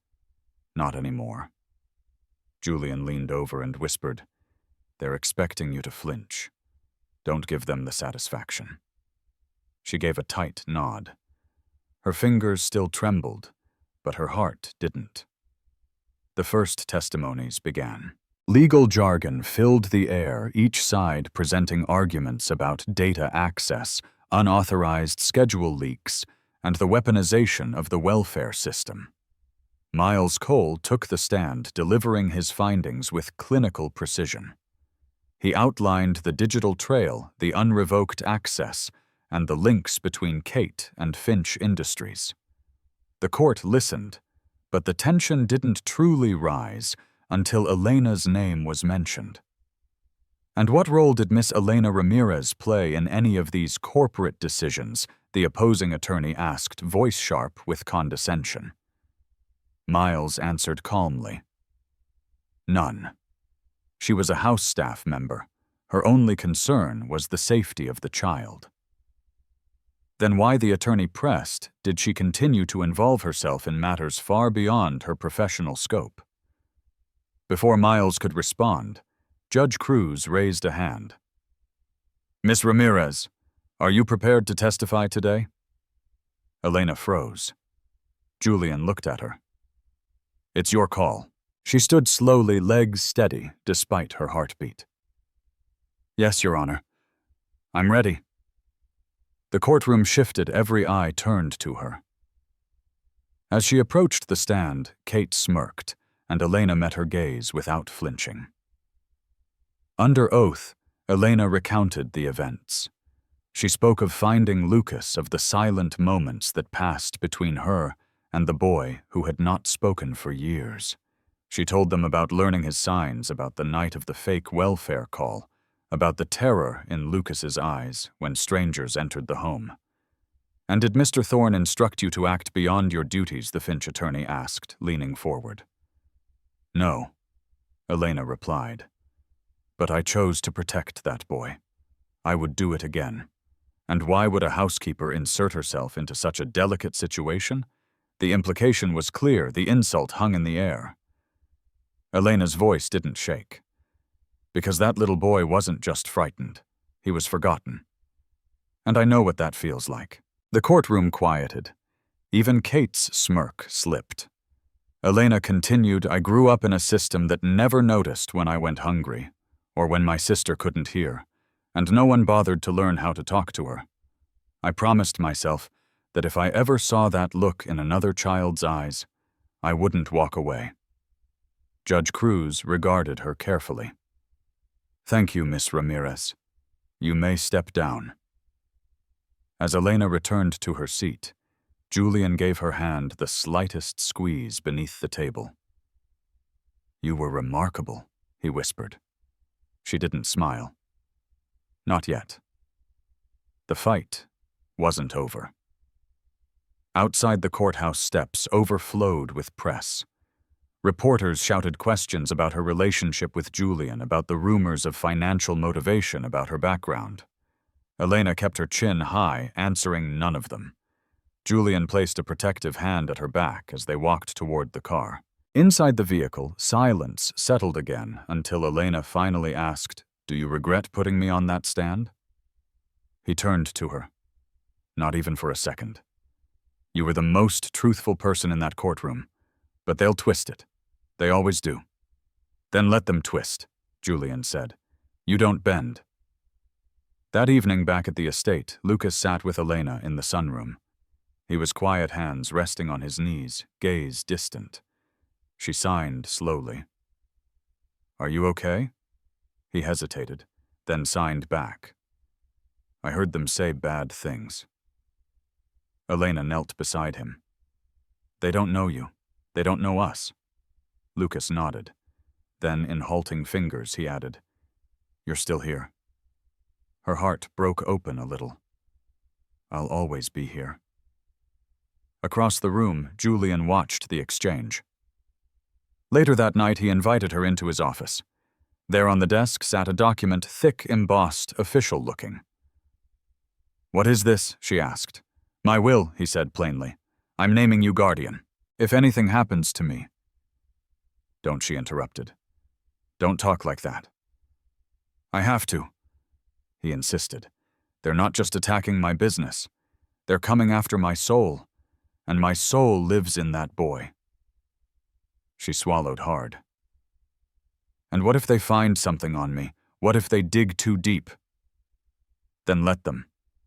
Not anymore. Julian leaned over and whispered, "They're expecting you to flinch. Don't give them the satisfaction." She gave a tight nod. Her fingers still trembled, but her heart didn't. The first testimonies began. Legal jargon filled the air, each side presenting arguments about data access, unauthorized schedule leaks, and the weaponization of the welfare system. Miles Cole took the stand, delivering his findings with clinical precision. He outlined the digital trail, the unrevoked access, and the links between Kate and Finch Industries. The court listened, but the tension didn't truly rise until Elena's name was mentioned. And what role did Miss Elena Ramirez play in any of these corporate decisions? The opposing attorney asked, voice sharp with condescension. Miles answered calmly. None. She was a house staff member. Her only concern was the safety of the child. Then why, the attorney pressed, did she continue to involve herself in matters far beyond her professional scope? Before Miles could respond, Judge Cruz raised a hand. Miss Ramirez, are you prepared to testify today? Elena froze. Julian looked at her. It's your call. She stood slowly, legs steady, despite her heartbeat. Yes, Your Honor. I'm ready. The courtroom shifted, every eye turned to her. As she approached the stand, Kate smirked, and Elena met her gaze without flinching. Under oath, Elena recounted the events. She spoke of finding Lucas, of the silent moments that passed between her and the boy who had not spoken for years. She told them about learning his signs, about the night of the fake welfare call, about the terror in Lucas's eyes when strangers entered the home. And did Mr. Thorne instruct you to act beyond your duties? The Finch attorney asked, leaning forward. No, Elena replied. But I chose to protect that boy. I would do it again. And why would a housekeeper insert herself into such a delicate situation? The implication was clear, the insult hung in the air. Elena's voice didn't shake. Because that little boy wasn't just frightened. He was forgotten. And I know what that feels like. The courtroom quieted. Even Kate's smirk slipped. Elena continued, I grew up in a system that never noticed when I went hungry, or when my sister couldn't hear, and no one bothered to learn how to talk to her. I promised myself that if I ever saw that look in another child's eyes, I wouldn't walk away. Judge Cruz regarded her carefully. Thank you, Miss Ramirez. You may step down. As Elena returned to her seat, Julian gave her hand the slightest squeeze beneath the table. You were remarkable, he whispered. She didn't smile. Not yet. The fight wasn't over. Outside the courthouse steps overflowed with press. Reporters shouted questions about her relationship with Julian, about the rumors of financial motivation about her background. Elena kept her chin high, answering none of them. Julian placed a protective hand at her back as they walked toward the car. Inside the vehicle, silence settled again until Elena finally asked, Do you regret putting me on that stand? He turned to her. Not even for a second. You were the most truthful person in that courtroom, but they'll twist it. They always do. Then let them twist, Julian said. You don't bend. That evening back at the estate, Lucas sat with Elena in the sunroom. He was quiet, hands resting on his knees, gaze distant. She signed slowly. Are you okay? He hesitated, then signed back. I heard them say bad things. Elena knelt beside him. They don't know you. They don't know us. Lucas nodded. Then, in halting fingers, he added, "You're still here." Her heart broke open a little. "I'll always be here." Across the room, Julian watched the exchange. Later that night, he invited her into his office. There on the desk sat a document, thick, embossed, official-looking. "What is this?" she asked. "My will," he said plainly. "I'm naming you guardian. If anything happens to me—" "Don't," she interrupted. "Don't talk like that." "I have to," he insisted. "They're not just attacking my business. They're coming after my soul, and my soul lives in that boy." She swallowed hard. "And what if they find something on me? What if they dig too deep?" "Then let them,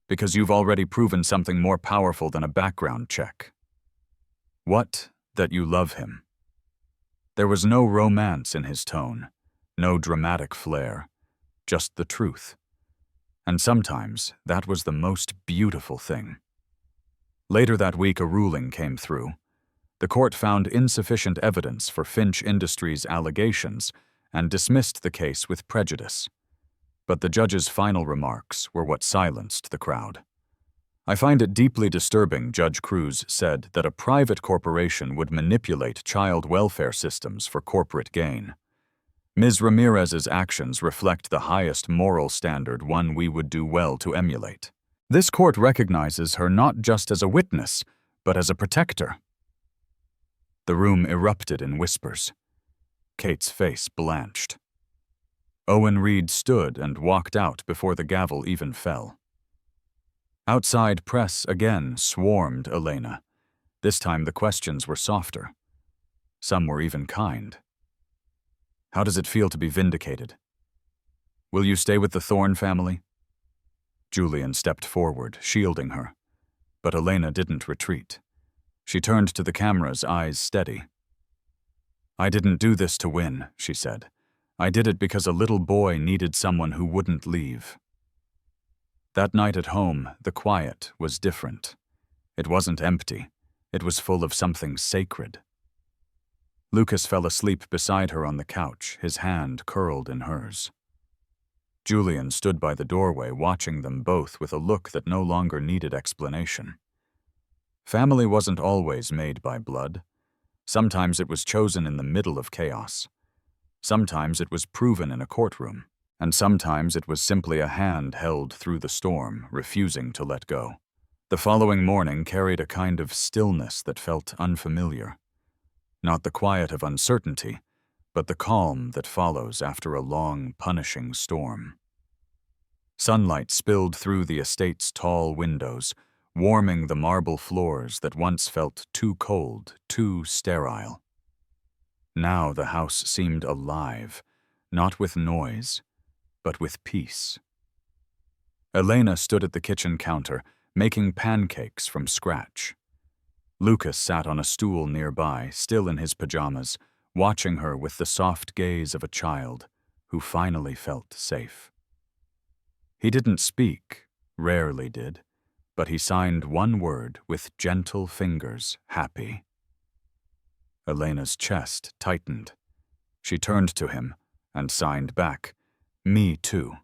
because you've already proven something more powerful than a background check." "What? That you love him?" There was no romance in his tone, no dramatic flair, just the truth. And sometimes that was the most beautiful thing. Later that week, a ruling came through. The court found insufficient evidence for Finch Industries' allegations and dismissed the case with prejudice. But the judge's final remarks were what silenced the crowd. "I find it deeply disturbing," Judge Cruz said, "that a private corporation would manipulate child welfare systems for corporate gain. Ms. Ramirez's actions reflect the highest moral standard, one we would do well to emulate. This court recognizes her not just as a witness, but as a protector." The room erupted in whispers. Kate's face blanched. Owen Reed stood and walked out before the gavel even fell. Outside, press again swarmed Elena. This time the questions were softer. Some were even kind. "How does it feel to be vindicated? Will you stay with the Thorne family?" Julian stepped forward, shielding her. But Elena didn't retreat. She turned to the cameras, eyes steady. "I didn't do this to win," she said. "I did it because a little boy needed someone who wouldn't leave." That night at home, the quiet was different. It wasn't empty. It was full of something sacred. Lucas fell asleep beside her on the couch, his hand curled in hers. Julian stood by the doorway, watching them both with a look that no longer needed explanation. Family wasn't always made by blood. Sometimes it was chosen in the middle of chaos. Sometimes it was proven in a courtroom. And sometimes it was simply a hand held through the storm, refusing to let go. The following morning carried a kind of stillness that felt unfamiliar. Not the quiet of uncertainty, but the calm that follows after a long, punishing storm. Sunlight spilled through the estate's tall windows, warming the marble floors that once felt too cold, too sterile. Now the house seemed alive, not with noise, but with peace. Elena stood at the kitchen counter, making pancakes from scratch. Lucas sat on a stool nearby, still in his pajamas, watching her with the soft gaze of a child who finally felt safe. He didn't speak, rarely did, but he signed one word with gentle fingers, happy. Elena's chest tightened. She turned to him and signed back, "Me too."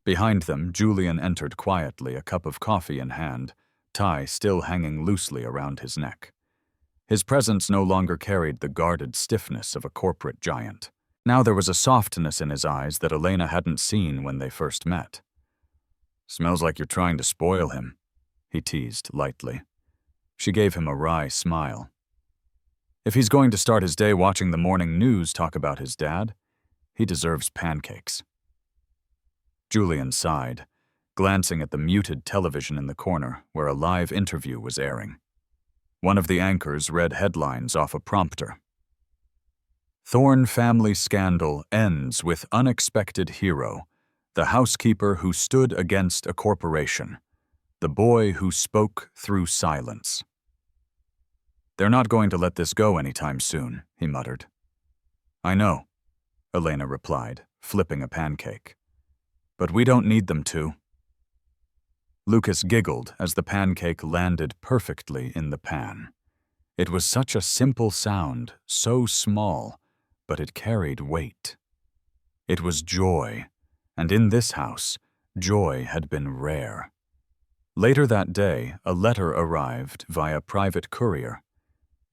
Behind them, Julian entered quietly, a cup of coffee in hand, tie still hanging loosely around his neck. His presence no longer carried the guarded stiffness of a corporate giant. Now there was a softness in his eyes that Elena hadn't seen when they first met. "Smells like you're trying to spoil him," he teased lightly. She gave him a wry smile. If he's going to start his day watching the morning news talk about his dad, he deserves pancakes. Julian sighed, glancing at the muted television in the corner where a live interview was airing. One of the anchors read headlines off a prompter. "Thorne family scandal ends with unexpected hero, the housekeeper who stood against a corporation, the boy who spoke through silence." "They're not going to let this go anytime soon," he muttered. "I know," Elena replied, flipping a pancake. "But we don't need them to." Lucas giggled as the pancake landed perfectly in the pan. It was such a simple sound, so small, but it carried weight. It was joy, and in this house, joy had been rare. Later that day, a letter arrived via private courier.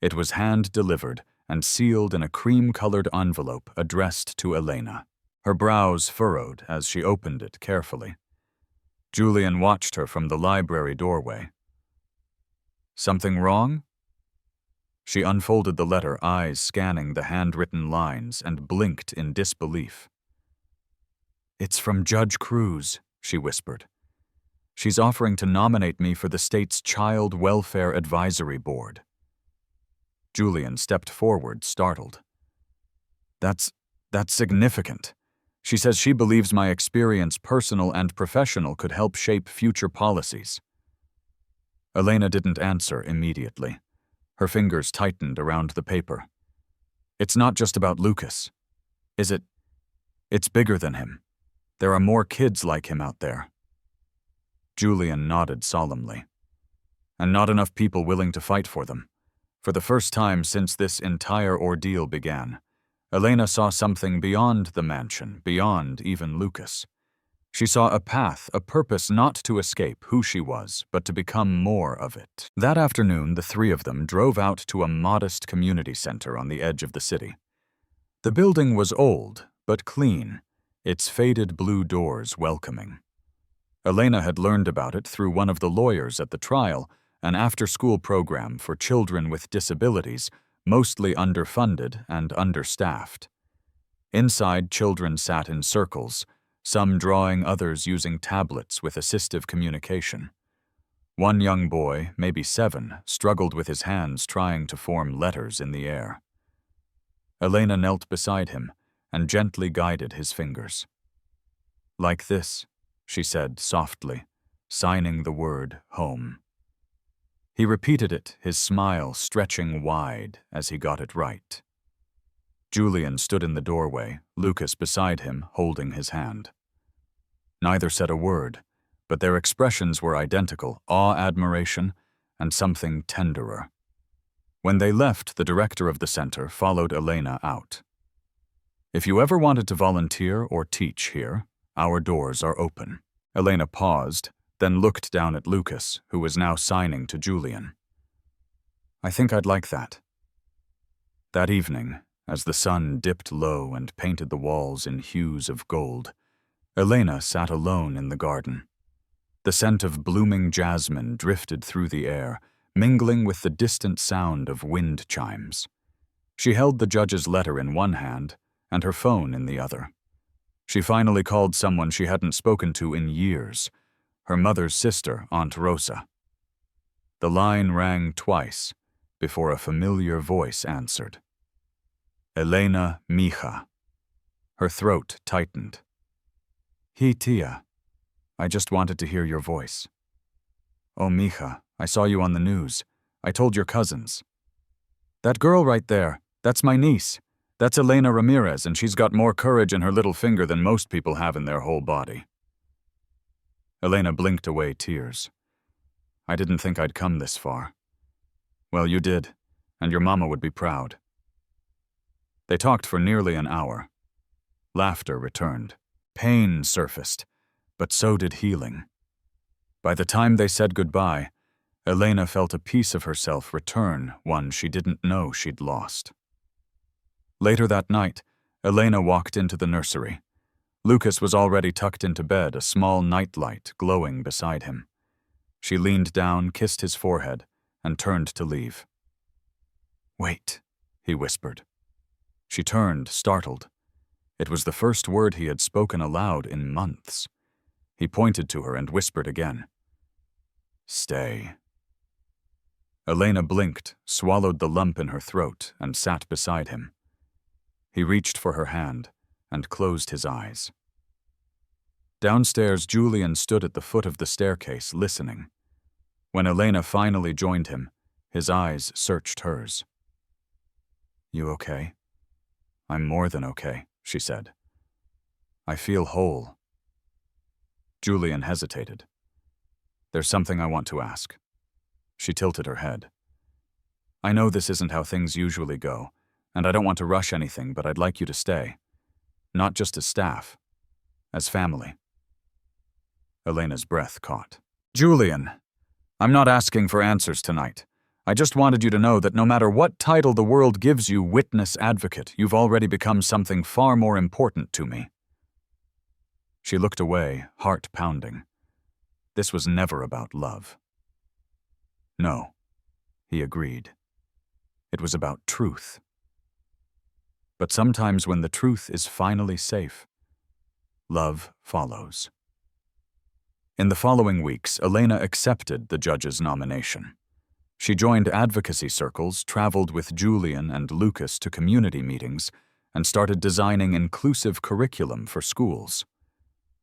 It was hand-delivered and sealed in a cream-colored envelope addressed to Elena. Her brows furrowed as she opened it carefully. Julian watched her from the library doorway. "Something wrong?" She unfolded the letter, eyes scanning the handwritten lines, and blinked in disbelief. "It's from Judge Cruz," she whispered. "She's offering to nominate me for the state's Child Welfare Advisory Board." Julian stepped forward, startled. That's significant. She says she believes my experience, personal and professional, could help shape future policies." Elena didn't answer immediately. Her fingers tightened around the paper. "It's not just about Lucas. Is it? It's bigger than him. There are more kids like him out there." Julian nodded solemnly. "And not enough people willing to fight for them." For the first time since this entire ordeal began, Elena saw something beyond the mansion, beyond even Lucas. She saw a path, a purpose, not to escape who she was, but to become more of it. That afternoon, the three of them drove out to a modest community center on the edge of the city. The building was old, but clean, its faded blue doors welcoming. Elena had learned about it through one of the lawyers at the trial, an after-school program for children with disabilities, mostly underfunded and understaffed. Inside, children sat in circles, some drawing, others using tablets with assistive communication. One young boy, maybe 7, struggled with his hands trying to form letters in the air. Elena knelt beside him and gently guided his fingers. "Like this," she said softly, signing the word home. He repeated it, his smile stretching wide as he got it right. Julian stood in the doorway, Lucas beside him, holding his hand. Neither said a word, but their expressions were identical: awe, admiration, and something tenderer. When they left, the director of the center followed Elena out. "If you ever wanted to volunteer or teach here, our doors are open." Elena paused, then looked down at Lucas, who was now signing to Julian. "I think I'd like that." That evening, as the sun dipped low and painted the walls in hues of gold, Elena sat alone in the garden. The scent of blooming jasmine drifted through the air, mingling with the distant sound of wind chimes. She held the judge's letter in one hand and her phone in the other. She finally called someone she hadn't spoken to in years, her mother's sister, Aunt Rosa. The line rang twice before a familiar voice answered. "Elena, mija." Her throat tightened. "Hey, tia. I just wanted to hear your voice." "Oh, mija, I saw you on the news. I told your cousins." "That girl right there, that's my niece. That's Elena Ramirez, and she's got more courage in her little finger than most people have in their whole body." Elena blinked away tears. "I didn't think I'd come this far." "Well, you did, and your mama would be proud." They talked for nearly an hour. Laughter returned. Pain surfaced, but so did healing. By the time they said goodbye, Elena felt a piece of herself return, one she didn't know she'd lost. Later that night, Elena walked into the nursery. Lucas was already tucked into bed, a small nightlight glowing beside him. She leaned down, kissed his forehead, and turned to leave. "Wait," he whispered. She turned, startled. It was the first word he had spoken aloud in months. He pointed to her and whispered again. "Stay." Elena blinked, swallowed the lump in her throat, and sat beside him. He reached for her hand and closed his eyes. Downstairs, Julian stood at the foot of the staircase, listening. When Elena finally joined him, his eyes searched hers. "You okay?" "I'm more than okay," she said. "I feel whole." Julian hesitated. "There's something I want to ask." She tilted her head. "I know this isn't how things usually go, And I don't want to rush anything, but I'd like you to stay. Not just as staff, as family. Elena's breath caught. Julian, I'm not asking for answers tonight. I just wanted you to know that no matter what title the world gives you, witness advocate, you've already become something far more important to me. She looked away, heart pounding. This was never about love. No, he agreed. It was about truth. But sometimes when the truth is finally safe, love follows. In the following weeks, Elena accepted the judge's nomination. She joined advocacy circles, traveled with Julian and Lucas to community meetings, and started designing inclusive curriculum for schools.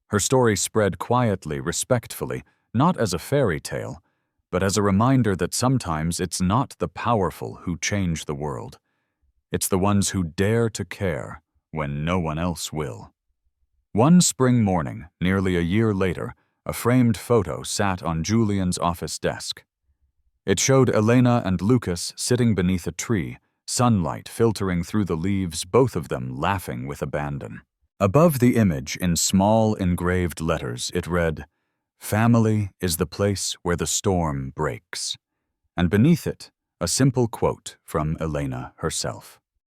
Her story spread quietly, respectfully, not as a fairy tale, but as a reminder that sometimes it's not the powerful who change the world. It's the ones who dare to care when no one else will. One spring morning, nearly a year later, a framed photo sat on Julian's office desk. It showed Elena and Lucas sitting beneath a tree, sunlight filtering through the leaves, both of them laughing with abandon. Above the image, in small engraved letters, it read, "Family is the place where the storm breaks." And beneath it, a simple quote from Elena herself.